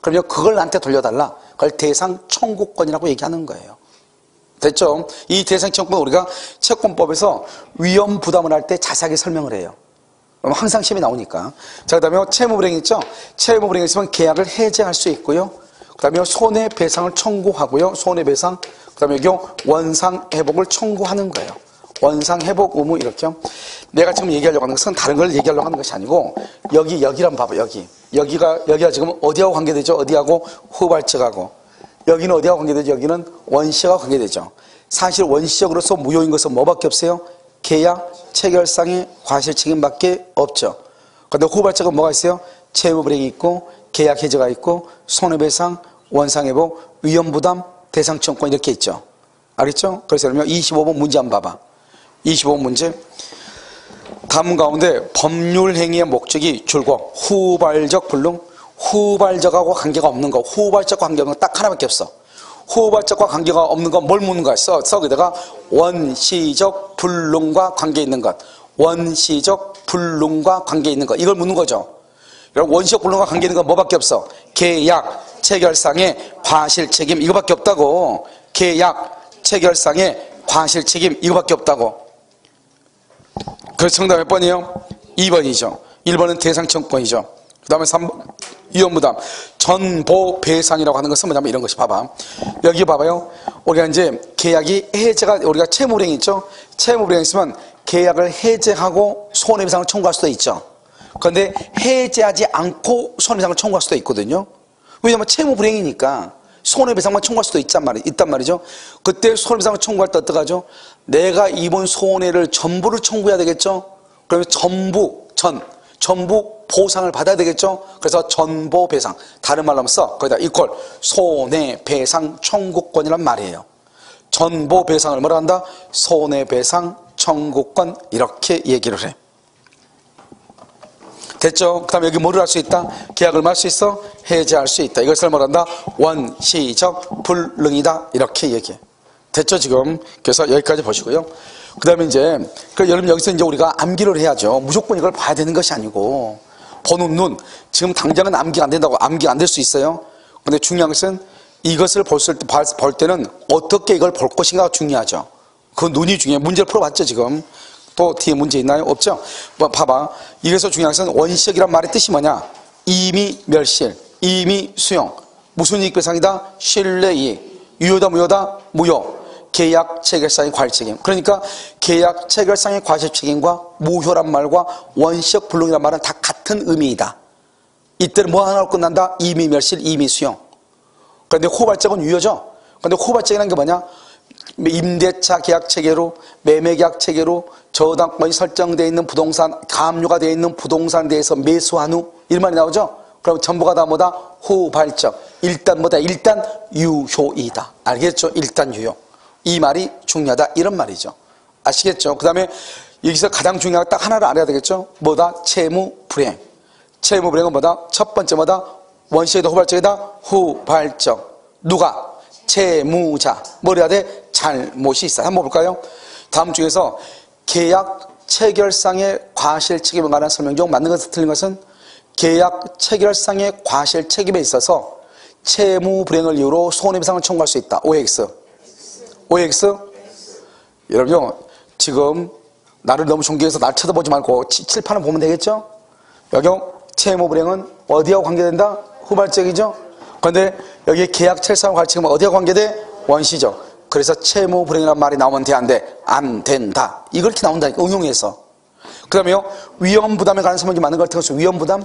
Speaker 1: 그러면 그걸 나한테 돌려달라. 그걸 대상 청구권이라고 얘기하는 거예요. 됐죠? 이 대상 청구권 우리가 채권법에서 위험 부담을 할 때 자세하게 설명을 해요. 항상 시험에 나오니까. 자, 그 다음에 채무불이행 있죠? 채무불이행이 있으면 계약을 해제할 수 있고요. 그 다음에 손해배상을 청구하고요. 손해배상. 그 다음에 여기 원상회복을 청구하는 거예요. 원상회복 의무 이렇게요. 내가 지금 얘기하려고 하는 것은 다른 걸 얘기하려고 하는 것이 아니고 여기란 봐봐. 여기가 지금 어디하고 관계되죠? 어디하고? 후발적하고. 여기는 어디하고 관계되죠? 여기는 원시하고 관계되죠. 사실 원시적으로서 무효인 것은 뭐밖에 없어요? 계약, 체결상의 과실책임밖에 없죠. 그런데 후발적은 뭐가 있어요? 채무불이행이 있고 계약 해제가 있고 손해배상, 원상회복, 위험부담, 대상청권 이렇게 있죠. 알겠죠? 그래서 그러면 25번 문제 한번 봐봐. 25번 문제. 다음 가운데 법률행위의 목적이 줄곧 후발적 불능, 후발적하고 관계가 없는 거, 후발적과 관계가 딱 하나밖에 없어. 후발적과 관계가 없는 건 뭘 묻는 거야? 거기다가 원시적 불능과 관계 있는 것, 원시적 불능과 관계 있는 것 이걸 묻는 거죠. 여러분 원시적 불능과 관계 있는 건 뭐밖에 없어? 계약, 체결상의 과실책임 이거밖에 없다고. 계약, 체결상의 과실책임 이거밖에 없다고. 그래서 정답 몇 번이에요? 2번이죠. 1번은 대상청권이죠. 그 다음에 3번 위험부담. 전보배상이라고 하는 것은 뭐냐면 이런 것이 봐봐. 여기 봐봐요. 우리가 이제 계약이 해제가 우리가 채무불이행 있죠. 채무불이행 있으면 계약을 해제하고 손해배상을 청구할 수도 있죠. 그런데 해제하지 않고 손해배상을 청구할 수도 있거든요. 왜냐하면 채무불이행이니까 손해배상만 청구할 수도 있단 말이죠. 그때 손해배상을 청구할 때 어떡하죠? 내가 입은 손해를 전부를 청구해야 되겠죠. 그러면 전부 보상을 받아야 되겠죠. 그래서 전보배상. 다른 말로 하면 거기다 이퀄 손해배상 청구권이란 말이에요. 전보배상을 뭐라 한다? 손해배상 청구권 이렇게 얘기를 해. 됐죠? 그 다음에 여기 뭐를 할 수 있다? 계약을 말 수 있어? 해제할 수 있다. 이것을 뭐란다? 원시적 불능이다. 이렇게 얘기해. 됐죠, 지금? 그래서 여기까지 보시고요. 그 다음에 이제, 여러분 여기서 이제 우리가 암기를 해야죠. 무조건 이걸 봐야 되는 것이 아니고, 보는 눈. 지금 당장은 암기가 안 된다고, 암기가 안 될 수 있어요. 근데 중요한 것은 이것을 볼 때는 어떻게 이걸 볼 것인가가 중요하죠. 그 눈이 중요해요. 문제를 풀어봤죠, 지금? 또 뒤에 문제 있나요? 없죠? 봐봐. 이래서 중요한 것은 원시적이란 말의 뜻이 뭐냐? 이미 멸실, 이미 수용. 무슨 이익배상이다? 신뢰이익. 유효다, 무효다? 무효. 계약 체결상의 과실책임. 그러니까 계약 체결상의 과실책임과 무효란 말과 원시적 불능이란 말은 다 같은 의미이다. 이때는 뭐 하나로 끝난다? 이미 멸실, 이미 수용. 그런데 후발적은 유효죠. 그런데 후발적이라는 게 뭐냐? 임대차 계약 체계로, 매매 계약 체계로 저당권이 설정되어 있는 부동산, 가압류가 되어 있는 부동산에 대해서 매수한 후 이런 말이 나오죠. 그럼 전부가 다 뭐다? 후발적. 일단 뭐다? 일단 유효이다. 알겠죠? 일단 유효. 이 말이 중요하다. 이런 말이죠. 아시겠죠? 그 다음에 여기서 가장 중요한 딱 하나를 알아야 되겠죠? 뭐다? 채무불이행. 채무불이행은 뭐다? 첫 번째 뭐다? 원시적이다, 후발적이다? 후발적. 누가? 채무자. 뭘 해야 돼? 잘못이 있어. 한번 볼까요? 다음 중에서 계약 체결상의 과실책임에 관한 설명 중 맞는 것은 틀린 것은 계약 체결상의 과실책임에 있어서 채무불이행을 이유로 손해배상을 청구할 수 있다. OX. OX? 여러분 지금 나를 너무 존경해서 날 쳐다보지 말고 칠판을 보면 되겠죠? 여기 채무불이행은 어디하고 관계된다? 후발적이죠? 그런데 여기 계약 체결상 과실책임은 어디하고 관계돼? 원시적. 그래서 채무불이행이라는 말이 나오면 돼, 안 돼? 안 된다. 이렇게 나온다니까, 응용해서. 그 다음에요, 위험부담에 관한 설명이 많은 것 같은 것은 위험부담?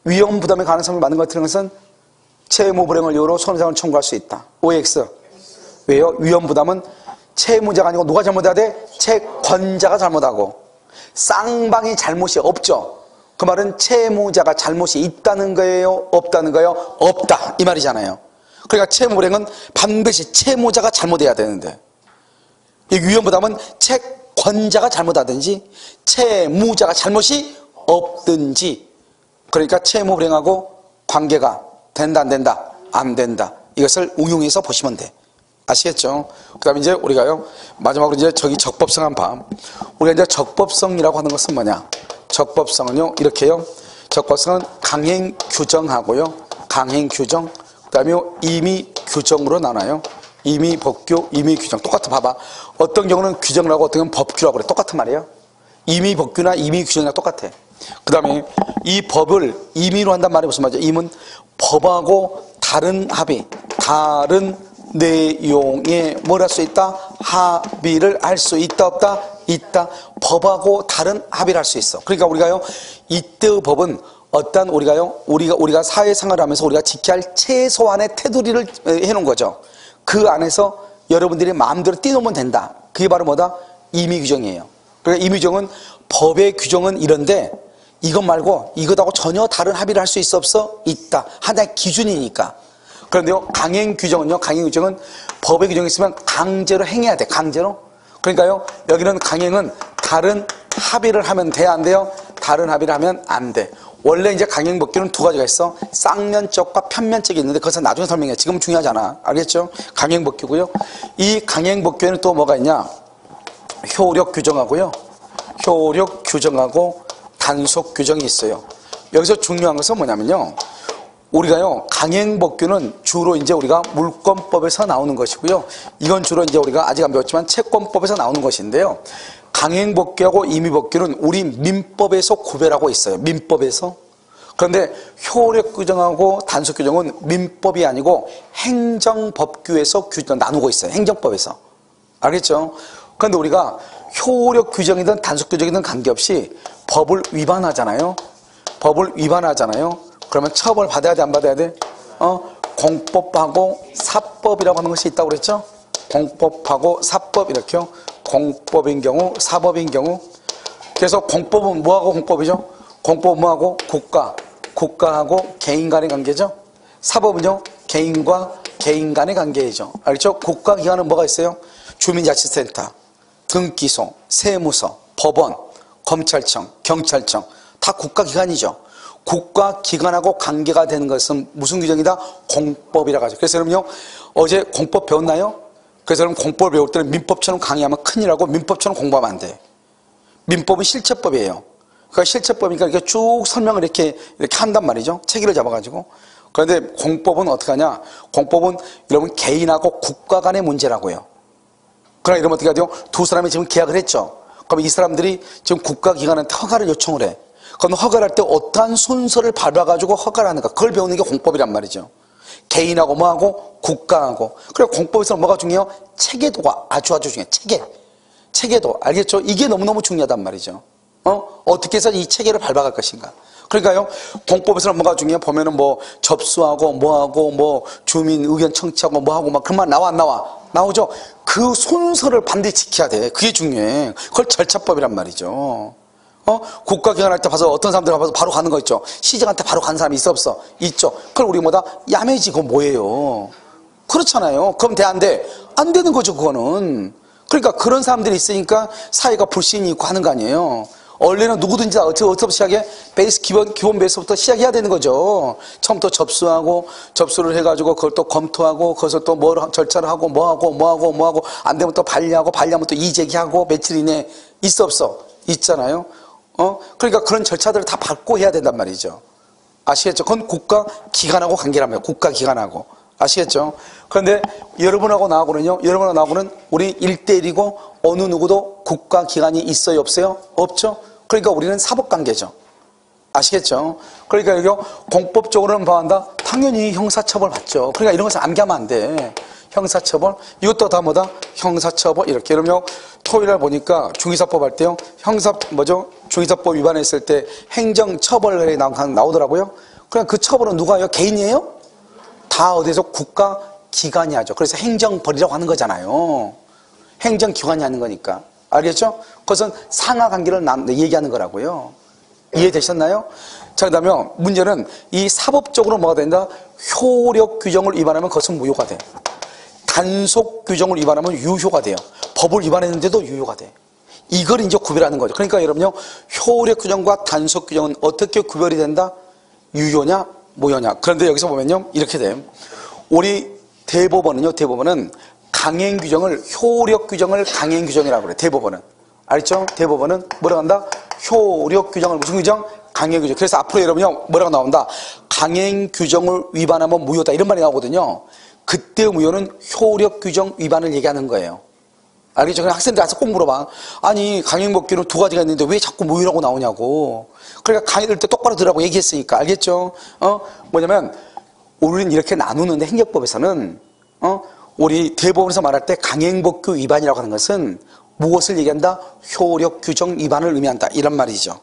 Speaker 1: 위험부담에 관한 설명이 많은 것 같은 것은 채무불이행을 이유로 손해배상을 청구할 수 있다. OX. 왜요? 위험부담은 채무자가 아니고 누가 잘못해야 돼? 채권자가 잘못하고. 쌍방이 잘못이 없죠. 그 말은 채무자가 잘못이 있다는 거예요? 없다는 거예요? 없다. 이 말이잖아요. 그러니까 채무불행은 반드시 채무자가 잘못해야 되는데, 이 위헌부담은 채권자가 잘못하든지 채무자가 잘못이 없든지, 그러니까 채무불행하고 관계가 된다 안 된다? 안 된다. 이것을 응용해서 보시면 돼. 아시겠죠? 그 다음에 이제 우리가요, 마지막으로 이제 저기 적법성한 바. 우리가 이제 적법성이라고 하는 것은 뭐냐? 적법성은요, 이렇게요. 적법성은 강행 규정하고요. 강행 규정. 그 다음에 임의 규정으로 나눠요. 임의 법규, 임의 규정. 똑같아. 봐봐. 어떤 경우는 규정을 하고 어떤 경우는 법규라고 그래. 똑같은 말이에요. 임의 법규나 임의 규정이랑 똑같아. 그 다음에 이 법을 임의로 한단 말이 무슨 말이죠? 임은 법하고 다른 합의, 다른 내용에 뭘 할 수 있다? 합의를 할 수 있다 없다? 있다. 법하고 다른 합의를 할 수 있어. 그러니까 우리가요, 이때의 법은 어떤 우리가 사회생활을 하면서 우리가 지켜야 할 최소한의 테두리를 해놓은 거죠. 그 안에서 여러분들이 마음대로 뛰어놓으면 된다. 그게 바로 뭐다? 임의규정이에요. 그러니까 임의규정은 법의 규정은 이런데 이것 말고 이것하고 전혀 다른 합의를 할 수 있어 없어? 있다. 하나의 기준이니까. 그런데요, 강행규정은요, 강행규정은 법의 규정이 있으면 강제로 행해야 돼. 강제로. 그러니까요, 여기는 강행은 다른 합의를 하면 돼야 안 돼요? 다른 합의를 하면 안 돼. 원래 이제 강행법규는 두 가지가 있어. 쌍면적과 편면적이 있는데 그것은 나중에 설명해. 지금은 중요하지 않아. 알겠죠? 강행법규고요. 이 강행법규에는 또 뭐가 있냐? 효력 규정하고요. 효력 규정하고 단속 규정이 있어요. 여기서 중요한 것은 뭐냐면요, 우리가요, 강행법규는 주로 이제 우리가 물권법에서 나오는 것이고요. 이건 주로 이제 우리가 아직 안 배웠지만 채권법에서 나오는 것인데요. 강행법규하고 임의법규는 우리 민법에서 구별하고 있어요. 민법에서. 그런데 효력 규정하고 단속 규정은 민법이 아니고 행정법규에서 나누고 있어요. 행정법에서. 알겠죠? 그런데 우리가 효력 규정이든 단속 규정이든 관계없이 법을 위반하잖아요. 법을 위반하잖아요. 그러면 처벌 받아야 돼, 안 받아야 돼? 공법하고 사법이라고 하는 것이 있다고 그랬죠? 공법하고 사법, 이렇게요. 공법인 경우, 사법인 경우. 그래서 공법은 뭐하고 공법이죠? 공법은 뭐하고? 국가하고 개인 간의 관계죠? 사법은요, 개인과 개인 간의 관계이죠. 알겠죠? 국가기관은 뭐가 있어요? 주민자치센터, 등기소, 세무서, 법원, 검찰청, 경찰청. 다 국가기관이죠. 국가기관하고 관계가 되는 것은 무슨 규정이다? 공법이라고 하죠. 그래서 여러분요, 어제 공법 배웠나요? 그래서 여러분 공법을 배울 때는 민법처럼 강의하면 큰일이라고 민법처럼 공부하면 안 돼. 민법은 실체법이에요. 그러니까 실체법이니까 이렇게 쭉 설명을 이렇게 한단 말이죠. 체계를 잡아가지고. 그런데 공법은 어떻게 하냐? 공법은 여러분 개인하고 국가 간의 문제라고요. 그러나 이러면 어떻게 하죠? 두 사람이 지금 계약을 했죠. 그럼 이 사람들이 지금 국가기관한테 허가를 요청을 해. 그럼 허가를 할 때 어떠한 순서를 밟아가지고 허가를 하는가? 그걸 배우는 게 공법이란 말이죠. 개인하고 뭐하고? 국가하고. 그래, 공법에서 뭐가 중요해요? 체계도가 아주 중요해. 체계도. 알겠죠? 이게 너무너무 중요하단 말이죠. 어떻게 해서 이 체계를 밟아갈 것인가? 그러니까요, 공법에서는 뭐가 중요해? 보면은 뭐 접수하고 뭐하고 뭐 주민 의견 청취하고 뭐하고 막 그런 말 나와 안 나와? 나오죠? 그 순서를 반드시 지켜야 돼. 그게 중요해. 그걸 절차법이란 말이죠. 국가기관 할 때 봐서 어떤 사람들 가서 바로 가는 거 있죠. 시장한테 바로 가는 사람이 있어 없어? 있죠. 그걸 우리 뭐다? 야매지. 그거 뭐예요? 그렇잖아요. 그럼 돼 안 돼? 안 되는 거죠, 그거는. 그러니까 그런 사람들이 있으니까 사회가 불신이 있고 하는 거 아니에요. 원래는 누구든지 어떻게 시작해? 베이스 기본 베이스부터 시작해야 되는 거죠. 처음부터 접수를 해가지고 그걸 또 검토하고 그것을 또 뭐 절차를 하고 뭐하고 안 되면 또 반려하면 또 이재기하고 며칠 이내 있어 없어? 있잖아요. 그러니까 그런 절차들을 다 밟고 해야 된단 말이죠. 아시겠죠? 그건 국가기관하고 관계란 말이에요. 국가기관하고. 아시겠죠? 그런데 여러분하고 나하고는 우리 1대1이고 어느 누구도 국가기관이 있어요? 없어요? 없죠? 그러니까 우리는 사법관계죠. 아시겠죠? 그러니까 여기 공법적으로는 뭐한다? 당연히 형사처벌 받죠. 그러니까 이런 것을 암기하면 안 돼. 형사처벌. 이것도 다 뭐다? 형사처벌. 이렇게. 그러면 토요일날 보니까 중의사법 할 때요. 중의사법 위반했을 때 행정처벌이 나오더라고요. 그냥 그 처벌은 누가 해요? 개인이에요? 다 어디서 국가기관이 하죠. 그래서 행정벌이라고 하는 거잖아요. 행정기관이 하는 거니까. 알겠죠? 그것은 상하관계를 얘기하는 거라고요. 이해되셨나요? 자, 그 다음에 문제는 이 사법적으로 뭐가 된다? 효력 규정을 위반하면 그것은 무효가 돼. 단속 규정을 위반하면 유효가 돼요. 법을 위반했는데도 유효가 돼. 이걸 이제 구별하는 거죠. 그러니까 여러분요, 효력 규정과 단속 규정은 어떻게 구별이 된다? 유효냐, 무효냐. 그런데 여기서 보면요, 이렇게 돼요. 우리 대법원은 강행 규정을, 효력 규정을 강행 규정이라고 그래. 대법원은. 알죠? 대법원은 뭐라고 한다? 효력 규정을 무슨 규정? 강행 규정. 그래서 앞으로 여러분요, 뭐라고 나온다? 강행 규정을 위반하면 무효다. 이런 말이 나오거든요. 그때 무효는 효력 규정 위반을 얘기하는 거예요. 알겠죠? 그냥 학생들 와서 꼭 물어봐. 아니, 강행법규는 두 가지가 있는데 왜 자꾸 무효라고 나오냐고. 그러니까 강의 들을 때 똑바로 들으라고 얘기했으니까. 알겠죠? 뭐냐면, 우리는 이렇게 나누는데 행정법에서는, 우리 대법원에서 말할 때 강행법규 위반이라고 하는 것은 무엇을 얘기한다? 효력 규정 위반을 의미한다. 이런 말이죠.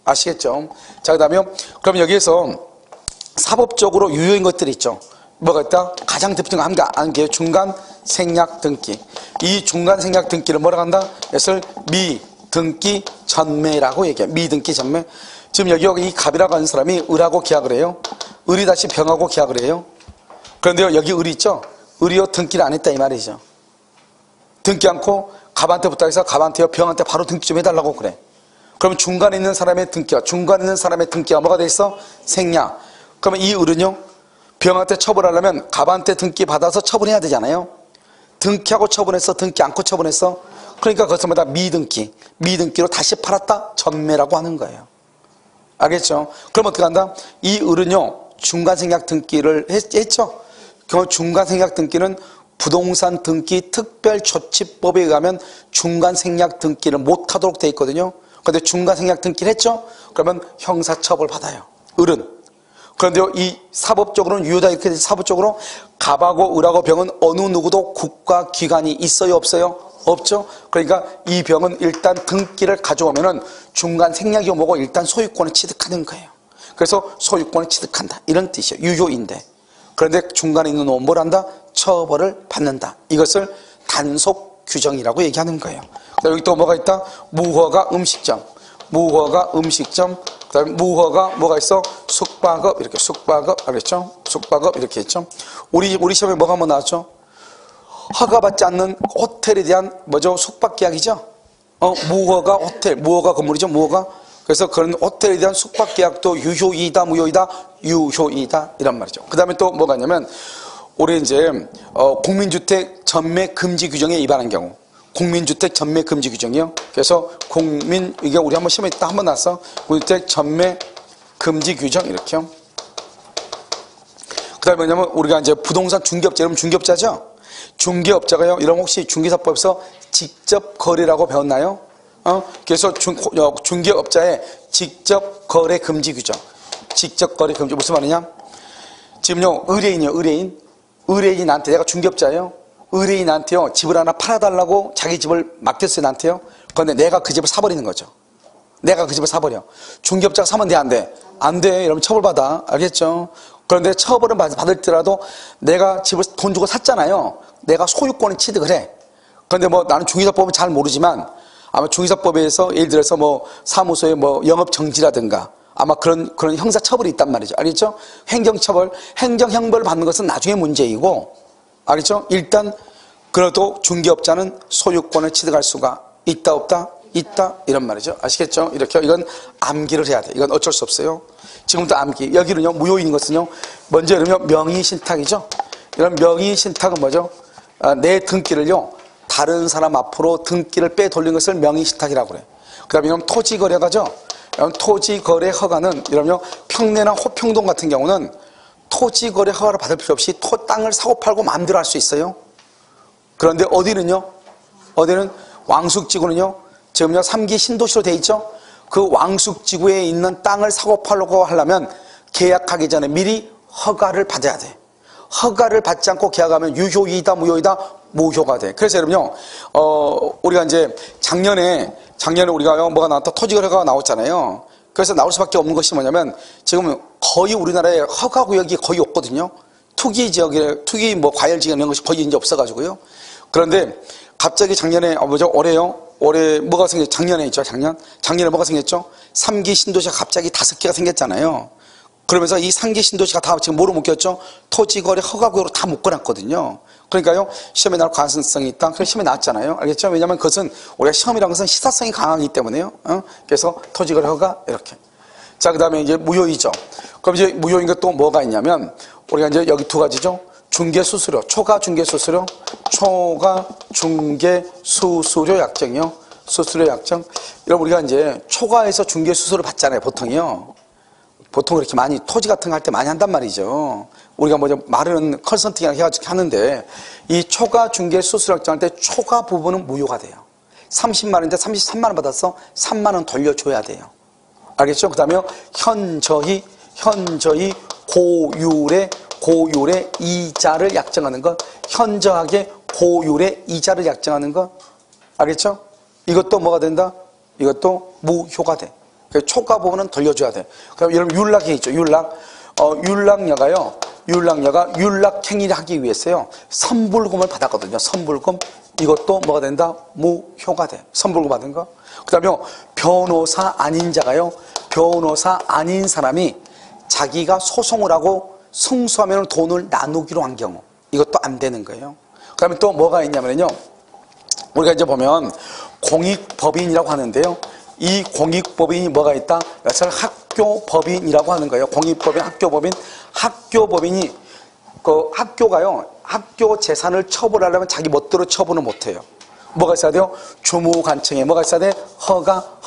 Speaker 1: 아시겠죠? 자, 그 다음에, 그럼 여기에서 사법적으로 유효인 것들이 있죠. 뭐가 있다? 가장 대표적인 한 개, 중간 생략 등기. 이 중간 생략 등기를 뭐라고 한다? 이것을 미등기 전매라고 얘기해요. 미등기 전매. 지금 여기 이 갑이라고 하는 사람이 을하고 계약을 해요. 을이 다시 병하고 계약을 해요. 그런데요, 여기 을이 있죠? 을이요, 등기를 안 했다 이 말이죠. 등기 않고 갑한테 부탁해서 갑한테요, 병한테 바로 등기 좀 해달라고 그래. 그러면 중간에 있는 사람의 등기가 뭐가 돼 있어? 생략. 그러면 이 을은요, 병한테 처벌하려면 갑한테 등기 받아서 처분해야 되잖아요. 등기하고 처분했어? 등기 않고 처분했어? 그러니까 그것은 뭐다? 미등기로 다시 팔았다? 전매라고 하는 거예요. 알겠죠? 그럼 어떻게 한다? 이 을은요, 중간생략 등기를 했죠? 그 중간생략 등기는 부동산 등기 특별조치법에 의하면 중간생략 등기를 못하도록 돼 있거든요. 그런데 중간생략 등기를 했죠? 그러면 형사처벌 받아요. 을은. 그런데요, 이 사법적으로는 유효다 이렇게 되지. 사법적으로 갑하고 을하고 병은 어느 누구도 국가기관이 있어요, 없어요? 없죠? 그러니까 이 병은 일단 등기를 가져오면은 중간 생략이 뭐고 일단 소유권을 취득하는 거예요. 그래서 소유권을 취득한다. 이런 뜻이에요. 유효인데. 그런데 중간에 있는 놈은 뭘 한다? 처벌을 받는다. 이것을 단속 규정이라고 얘기하는 거예요. 여기 또 뭐가 있다? 무허가 음식점. 그 다음에 무허가 뭐가 있어? 숙박업, 이렇게 숙박업, 알겠죠? 숙박업, 이렇게 했죠? 우리 시험에 뭐가 한번 나왔죠? 허가받지 않는 호텔에 대한 뭐죠? 숙박 계약이죠? 무허가 호텔, 무허가 건물이죠? 무허가. 그래서 그런 호텔에 대한 숙박 계약도 유효이다, 무효이다? 유효이다. 이란 말이죠. 그 다음에 또 뭐가 있냐면, 우리 이제, 국민주택 전매 금지 규정에 위반한 경우. 국민주택 전매 금지 규정이요. 그래서 이게 우리 한번 시험에 딱 한번 나왔어. 국민주택 전매 금지 규정, 이렇게요. 그 다음에 뭐냐면, 우리가 이제 부동산 중개업자, 여러분 중개업자죠? 중개업자가요, 이런 혹시 중개사법에서 직접 거래라고 배웠나요? 그래서 중개업자의 직접 거래 금지 규정. 직접 거래 금지, 무슨 말이냐? 지금요, 의뢰인이 나한테, 내가 중개업자예요. 의뢰인이 나한테요, 집을 하나 팔아달라고 자기 집을 맡겼어요, 나한테요. 그런데 내가 그 집을 사버리는 거죠. 내가 그 집을 사버려. 중개업자가 사면 돼, 안 돼? 안 돼. 이러면 처벌받아. 알겠죠? 그런데 처벌을 받을지라도 내가 집을 돈 주고 샀잖아요. 내가 소유권을 취득을 해. 그런데 뭐 나는 중개사법은 잘 모르지만 아마 중개사법에서 예를 들어서 뭐 사무소의 뭐 영업 정지라든가 아마 그런 형사 처벌이 있단 말이죠. 알겠죠? 행정처벌, 행정형벌을 받는 것은 나중에 문제이고, 알겠죠? 일단 그래도 중개업자는 소유권을 취득할 수가 있다, 없다? 있다, 이런 말이죠. 아시겠죠? 이렇게 이건 암기를 해야 돼. 이건 어쩔 수 없어요. 지금부터 암기. 여기는요, 무효인 것은요, 먼저 이러면 명의신탁이죠. 이런 명의신탁은 뭐죠? 내 등기를요, 다른 사람 앞으로 등기를 빼돌린 것을 명의신탁이라고 그래. 그 다음에 이런 토지거래가죠. 토지거래 허가는 이러면 평내나 호평동 같은 경우는 토지거래 허가를 받을 필요 없이 땅을 사고 팔고 마음대로 할 수 있어요. 그런데 어디는 왕숙지구는요, 지금요 3기 신도시로 돼 있죠. 그 왕숙지구에 있는 땅을 사고 팔고 하려면 계약하기 전에 미리 허가를 받아야 돼. 허가를 받지 않고 계약하면 유효이다, 무효이다? 무효가 돼. 그래서 여러분요, 우리가 이제 작년에 우리가 뭐가 나왔다? 토지거래가 나왔잖아요. 그래서 나올 수밖에 없는 것이 뭐냐면 지금 거의 우리나라에 허가구역이 거의 없거든요. 투기 지역에, 투기 뭐 과열 지역 이런 것이 거의 이제 없어가지고요. 그런데 갑자기 작년에, 뭐죠? 올해요? 올해 뭐가 생겼죠? 작년에 있죠, 작년에 뭐가 생겼죠? 3기 신도시가 갑자기 5개가 생겼잖아요. 그러면서 이 3기 신도시가 다 지금 뭐로 묶였죠? 토지거래 허가구역으로 다 묶어놨거든요. 그러니까요, 시험에 나올 가능성이 있다. 그래서 시험에 나왔잖아요. 알겠죠? 왜냐면 그것은, 우리가 시험이라는 것은 시사성이 강하기 때문에요. 그래서 토지거래 허가, 이렇게. 자, 그 다음에 이제 무효이죠. 그럼 이제 무효인 것 또 뭐가 있냐면, 우리가 이제 여기 2가지죠. 중개수수료, 초과 중개수수료, 초과 중개수수료 약정이요. 수수료 약정. 여러분, 우리가 이제 초과해서 중개수수료를 받잖아요, 보통이요. 보통 이렇게 많이, 토지 같은 거 할 때 많이 한단 말이죠. 우리가 뭐죠, 말은 컨설팅이랑 해가지고 하는데, 이 초과 중개수수료 약정할 때 초과 부분은 무효가 돼요. 30만원인데 33만원 받아서 3만원 돌려줘야 돼요. 알겠죠? 그 다음에 현저히 고율의 이자를 약정하는 것, 현저하게 고율의 이자를 약정하는 것, 알겠죠? 이것도 뭐가 된다? 이것도 무효가 돼. 초과 부분은 돌려줘야 돼. 그럼 여러분 율락이 있죠. 율락녀가 율락행위를 하기 위해서요, 선불금을 받았거든요. 선불금. 이것도 뭐가 된다? 무효가 돼. 선불금 받은 거. 그 다음에 변호사 아닌 자가요, 변호사 아닌 사람이 자기가 소송을 하고 승소하면 돈을 나누기로 한 경우, 이것도 안 되는 거예요. 그 다음에 또 뭐가 있냐면요, 우리가 이제 보면 공익법인이라고 하는데요, 이 공익법인이 뭐가 있다? 이것을 학교법인이라고 하는 거예요. 공익법인, 학교법인이, 학교가요, 학교 재산을 처분하려면 자기 멋대로 처분을 못 해요. 뭐가 있어야 돼요? 주무관청에 뭐가 있어야 돼? 허가.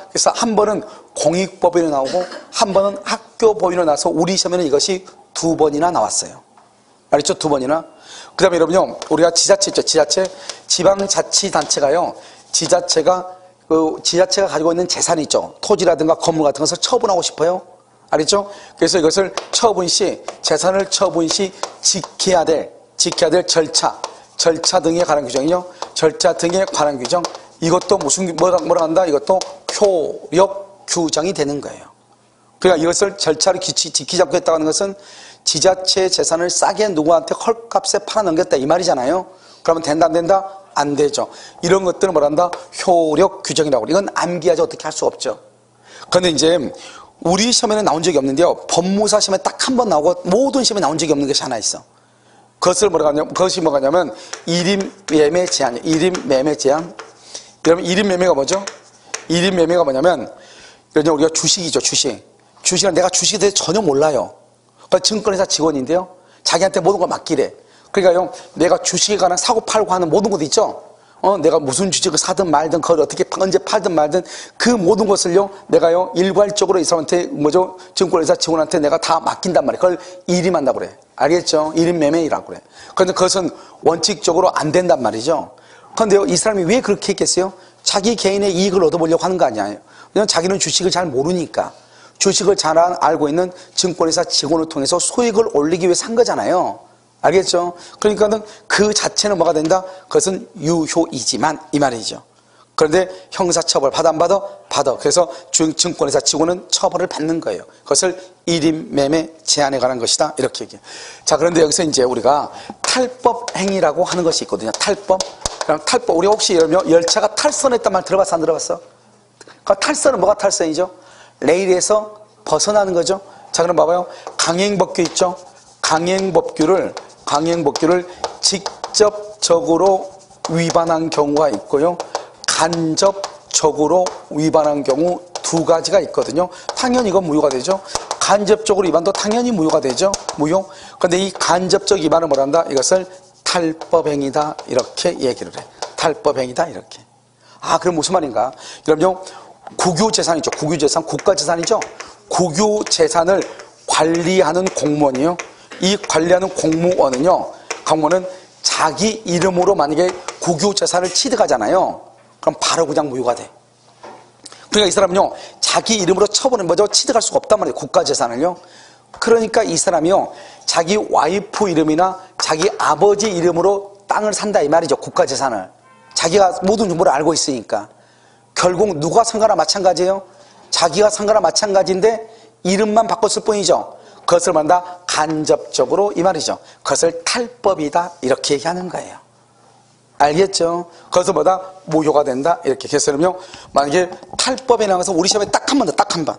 Speaker 1: 그래서 한 번은 공익법인으로 나오고 한 번은 학교법인으로 나와서 우리 시험에는 이것이 2번이나 나왔어요. 알겠죠? 2번이나. 그 다음에 여러분요, 우리가 지자체 있죠. 지방자치단체가요, 지자체가 가지고 있는 재산이 있죠. 토지라든가 건물 같은 것을 처분하고 싶어요. 알겠죠? 그래서 이것을 재산을 처분 시 지켜야 될 절차 등에 관한 규정이요. 절차 등에 관한 규정. 이것도 뭐라 한다? 이것도 효력 규정이 되는 거예요. 그러니까 이것을 절차를 지키지 않고 했다고 하는 것은 지자체 재산을 싸게 누구한테 헐값에 팔아넘겼다 이 말이잖아요. 그러면 된다 안 된다? 안 되죠. 이런 것들을 뭐라 한다? 효력 규정이라고. 이건 암기하지 어떻게 할 수 없죠. 그런데 이제 우리 시험에는 나온 적이 없는데요, 법무사 시험에 딱 한 번 나오고 모든 시험에 나온 적이 없는 것이 하나 있어. 그것이 뭐냐면 1인 매매 제한이에요. 1인 매매 제한. 그러면 1인 매매가 뭐죠? 1인 매매가 뭐냐면, 우리가 주식이죠, 주식은 내가 주식에 대해서 전혀 몰라요. 증권회사 직원인데요, 자기한테 모든 걸 맡기래. 그러니까요, 내가 주식에 관한 사고 팔고 하는 모든 것도 있죠. 내가 무슨 주식을 사든 말든, 그걸 어떻게 언제 팔든 말든 그 모든 것을요, 내가요 일괄적으로 이 사람한테 증권회사 직원한테 내가 다 맡긴단 말이에요. 그걸 일임한다고 그래. 알겠죠? 1인 매매라고 그래. 그런데 그것은 원칙적으로 안 된단 말이죠. 그런데요, 이 사람이 왜 그렇게 했겠어요? 자기 개인의 이익을 얻어보려고 하는 거 아니에요. 왜냐면 자기는 주식을 잘 모르니까. 주식을 잘 알고 있는 증권회사 직원을 통해서 소익을 올리기 위해 산 거잖아요. 알겠죠? 그러니까는 그 자체는 뭐가 된다? 그것은 유효이지만 이 말이죠. 그런데 형사처벌 받아 안 받아? 받아. 그래서 증권회사 직원은 처벌을 받는 거예요. 그것을 1인 매매 제한에 관한 것이다. 이렇게 얘기해요. 자, 그런데 여기서 이제 우리가 탈법 행위라고 하는 것이 있거든요. 탈법. 그럼 탈법. 우리 혹시 열차가 탈선했단 말 들어봤어? 안 들어봤어? 그 탈선은 뭐가 탈선이죠? 레일에서 벗어나는 거죠. 자, 그럼 봐봐요. 강행법규 있죠? 강행법규를 직접적으로 위반한 경우가 있고요, 간접적으로 위반한 경우 2가지가 있거든요. 당연히 이건 무효가 되죠. 간접적으로 위반도 당연히 무효가 되죠. 무효. 그런데 이 간접적 위반을 뭐란다? 이것을 탈법행위다 이렇게 얘기를 해. 탈법행위다 이렇게. 아, 그럼 무슨 말인가? 여러분요, 국유재산이죠. 국유재산, 국가재산이죠. 국유재산을 관리하는 공무원이요, 이 관리하는 공무원은 자기 이름으로 만약에 국유재산을 취득하잖아요. 그럼 바로 그냥 무효가 돼. 그러니까 이 사람은요, 자기 이름으로 처분을 취득할 수가 없단 말이에요. 국가재산을요. 그러니까 이 사람이요, 자기 와이프 이름이나 자기 아버지 이름으로 땅을 산다 이 말이죠. 국가재산을. 자기가 모든 정보를 알고 있으니까. 결국 누가 산 거나 마찬가지예요. 자기가 산 거나 마찬가지인데 이름만 바꿨을 뿐이죠. 그것을 말한다? 간접적으로 이 말이죠. 그것을 탈법이다 이렇게 얘기하는 거예요. 알겠죠? 거기서 뭐다? 무효가 된다. 이렇게 개설하면요. 만약에 탈법이라는 것은 우리 시험에 딱 한 번 더, 딱 한 번.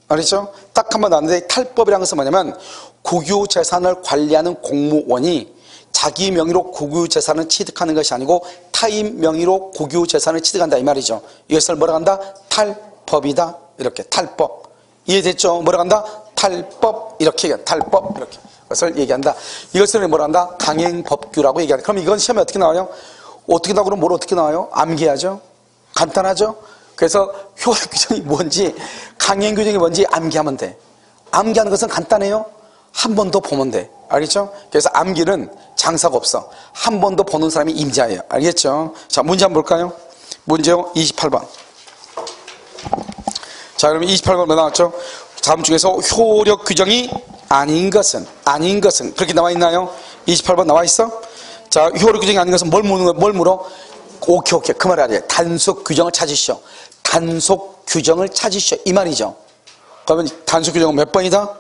Speaker 1: 알겠죠? 딱 한 번 나왔는데 탈법이라는 것은 뭐냐면 국유재산을 관리하는 공무원이 자기 명의로 국유재산을 취득하는 것이 아니고 타인 명의로 국유재산을 취득한다 이 말이죠. 이것을 뭐라 한다? 탈법이다. 이렇게 탈법. 이해됐죠? 뭐라 한다? 탈법. 이렇게 얘기한다. 탈법. 이렇게. 것을 얘기한다. 이것을 뭐라 한다? 강행법규라고 얘기한다. 그럼 이건 시험에 어떻게 나와요? 어떻게 나오고 뭘 어떻게 나와요? 암기하죠? 간단하죠? 그래서 효력 규정이 뭔지, 강행 규정이 뭔지 암기하면 돼. 암기하는 것은 간단해요. 한 번 더 보면 돼. 알겠죠? 그래서 암기는 장사가 없어. 한 번 더 보는 사람이 임자예요. 알겠죠? 자, 문제 한번 볼까요? 문제요 28번. 자, 그러면 28번 뭐 나왔죠? 다음 중에서 효력 규정이 아닌 것은 그렇게 나와 있나요? 28번 나와 있어? 자, 효력 규정이 아닌 것은 뭘 물어? 오케이. 그 말이 아니에요. 단속 규정을 찾으시오. 단속 규정을 찾으시오. 이 말이죠. 그러면 단속 규정은 몇 번이다?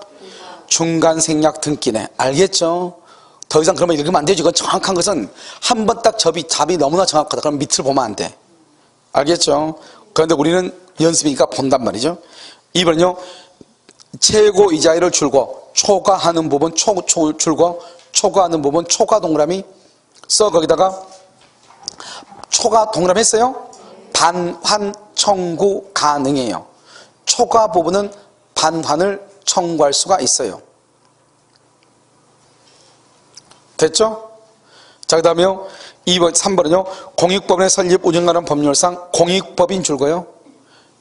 Speaker 1: 중간 생략 등기네. 알겠죠? 더 이상 그러면 읽으면 안 되죠. 이건 정확한 것은 한 번 딱 답이 너무나 정확하다. 그럼 밑을 보면 안 돼. 알겠죠? 그런데 우리는 연습이니까 본단 말이죠. 2번은요. 최고 이자율을 줄고 초과하는 부분 줄고 초과하는 부분 초과 동그라미 써. 거기다가 초과 동그라미 했어요? 반환 청구 가능해요. 초과 부분은 반환을 청구할 수가 있어요. 됐죠? 자, 그 다음에요 2번 3번은요 공익법인의 설립 운영하는 법률상 공익법인 줄거요.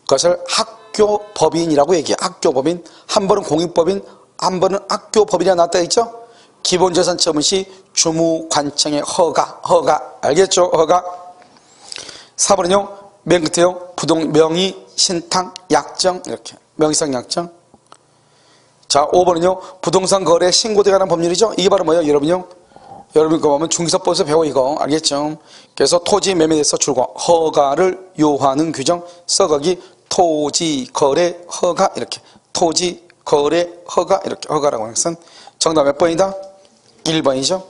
Speaker 1: 그것을 학교법인이라고 얘기해요. 학교법인. 한 번은 공익법인, 한 번은 학교법인이라 나왔다 했죠? 기본재산 처분 시 주무관청의 허가. 알겠죠? 허가. 4번은요 맨 끝에요 명의 신탁 약정. 이렇게 명의상 약정. 자, 5번은요 부동산 거래 신고에 관한 법률이죠. 이게 바로 뭐예요? 여러분 그거 보면 중기소법에서 배워. 이거 알겠죠? 그래서 토지 매매에 대해서 줄고 허가를 요하는 규정 써. 거기 토지 거래 허가. 이렇게 토지 거래 허가. 이렇게 허가라고 하는 것은 정답 몇 번이다? 1번이죠.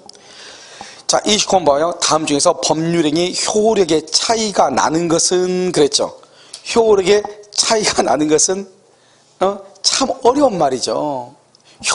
Speaker 1: 자, 29번 봐요. 다음 중에서 법률행위 효력의 차이가 나는 것은 그랬죠. 효력의 차이가 나는 것은 참 어려운 말이죠.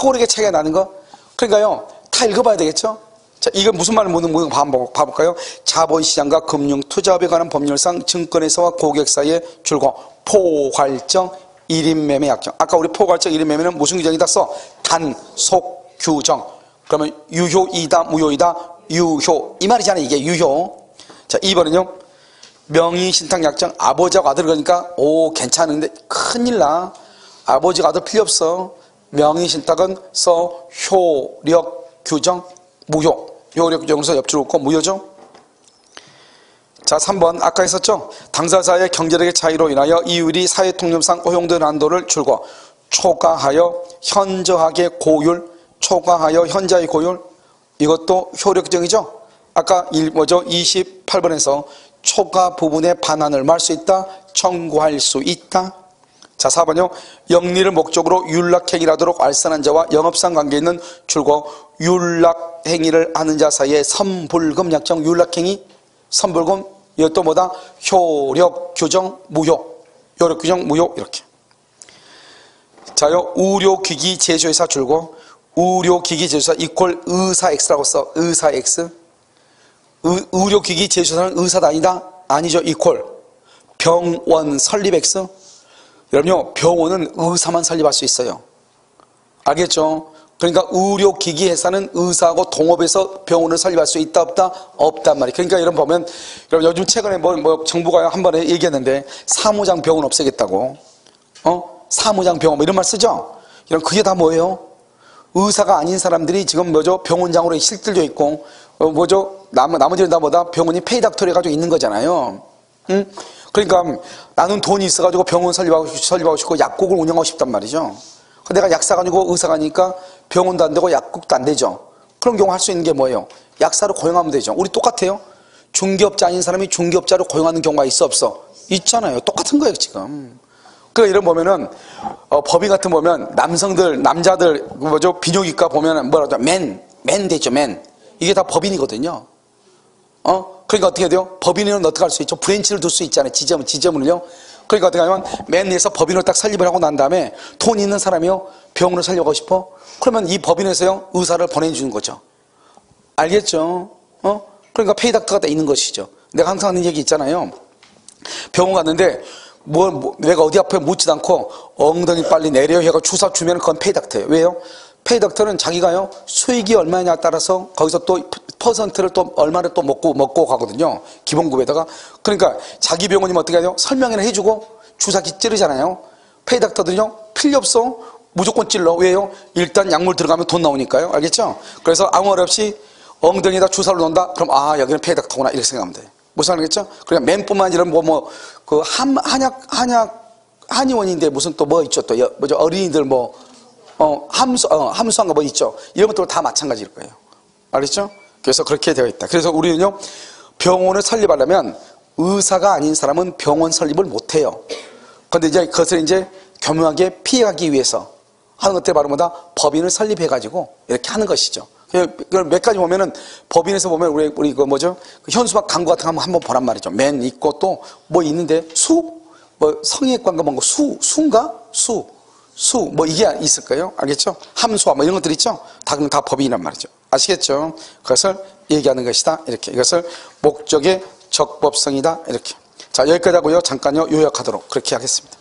Speaker 1: 효력의 차이가 나는 거. 그러니까요 다 읽어봐야 되겠죠. 자, 이건 무슨 말을 묻는 거 봐볼까요? 자본시장과 금융투자업에 관한 법률상 증권회사와 고객 사이에 줄고 포괄적 1인 매매 약정. 아까 우리 포괄적 1인 매매는 무슨 규정이다 써? 단속 규정. 그러면 유효이다 무효이다? 유효. 이 말이잖아요. 이게 유효. 자, 2번은요 명의신탁 약정. 아버지하고 아들. 그러니까 괜찮은데 큰일 나. 아버지가 아들 필요 없어. 명의신탁은 써. 효력 규정 무효. 효력 규정으로서 옆줄 긋고 무효죠. 자, 3번 아까 했었죠. 당사자의 경제력의 차이로 인하여 이율이 사회통념상 허용된 한도를 줄고 초과하여 현저하게 고율. 초과하여 현저하게 고율. 이것도 효력 규정이죠. 아까 28번에서 초과 부분의 반환을 말 수 있다. 청구할 수 있다. 자, 4번요. 영리를 목적으로 윤락행위를 하도록 알선한 자와 영업상 관계 있는 줄고 윤락행위를 하는 자 사이에 선불금 약정. 윤락행위 선불금. 이것도 뭐다? 효력 규정 무효. 효력 규정 무효. 이렇게. 자요. 의료기기 제조회사 줄고 의료기기 제조사 이퀄 의사 X라고 써. 의사 X. 의료기기 제조사는 의사다 아니다? 아니죠. 이퀄 병원 설립 X. 여러분요 병원은 의사만 설립할 수 있어요. 알겠죠? 그러니까 의료기기 회사는 의사하고 동업해서 병원을 설립할 수 있다 없다? 없단 말이에요. 그러니까 여러분 보면 여러분 요즘 최근에 정부가 한 번에 얘기했는데 사무장 병원 없애겠다고. 사무장 병원 이런 말 쓰죠? 이런 그게 다 뭐예요? 의사가 아닌 사람들이 지금 병원장으로 실들려 있고 나머지는 다 병원이 페이닥터리 해가지고 있는 거잖아요. 응? 그러니까 나는 돈이 있어가지고 병원 설립하고 싶고 약국을 운영하고 싶단 말이죠. 내가 약사가 아니고 의사가 아니니까 병원도 안 되고 약국도 안 되죠. 그런 경우 할 수 있는 게 뭐예요? 약사로 고용하면 되죠. 우리 똑같아요. 중개업자 아닌 사람이 중개업자로 고용하는 경우가 있어 없어? 있잖아요. 똑같은 거예요 지금. 그러니까 이런 보면은 법인 같은 보면 남자들 비뇨기과 보면은 맨 되죠. 맨. 이게 다 법인이거든요. 그러니까 어떻게 돼요? 법인은 어떻게 할 수 있죠? 브랜치를 둘 수 있잖아요. 지점을요. 그러니까 어떻게 하냐면 맨 위에서 법인을 딱 설립을 하고 난 다음에 돈 있는 사람이요. 병원을 살려고 싶어? 그러면 이 법인에서요. 의사를 보내주는 거죠. 알겠죠? 그러니까 페이닥터가 돼 있는 것이죠. 내가 항상 하는 얘기 있잖아요. 병원 갔는데 내가 어디 앞에 묻지도 않고 엉덩이 빨리 내려 해가 주사 주면 그건 페이닥터예요. 왜요? 페이닥터는 자기가요 수익이 얼마냐에 따라서 거기서 또 퍼센트를 또 얼마를 또 먹고 가거든요. 기본급에다가. 그러니까 자기 병원이면 어떻게 하죠? 설명이나 해주고 주사기 찌르잖아요. 페이닥터들은요 필요 없어. 무조건 찔러. 왜요? 일단 약물 들어가면 돈 나오니까요. 알겠죠? 그래서 아무 말 없이 엉덩이에다 주사를 놓는다? 그럼 여기는 페이닥터구나 이렇게 생각하면 돼요. 무슨 말이겠죠? 그러니까 맨뿐만 아니라 그 한의원인데 무슨 또 뭐 있죠? 또 뭐죠? 어린이들 함수한가 뭐 있죠? 이런 것들 다 마찬가지일 거예요. 알겠죠? 그래서 그렇게 되어 있다. 그래서 우리는요, 병원을 설립하려면 의사가 아닌 사람은 병원 설립을 못 해요. 그런데 이제 그것을 이제 교묘하게 피해가기 위해서 하는 것들 바로 뭐다? 법인을 설립해가지고 이렇게 하는 것이죠. 몇 가지 보면은 법인에서 보면 우리 그 뭐죠? 그 현수막 광고 같은 거 한번 보란 말이죠. 맨 있고 또 뭐 있는데 성형외과인가 뭔가 수인가? 뭐 이게 있을 거예요. 알겠죠? 함수화 뭐 이런 것들 있죠? 다 법인이란 말이죠. 아시겠죠? 그것을 얘기하는 것이다. 이렇게. 이것을 목적의 적법성이다. 이렇게. 자, 여기까지 하고요. 잠깐요. 요약하도록 그렇게 하겠습니다.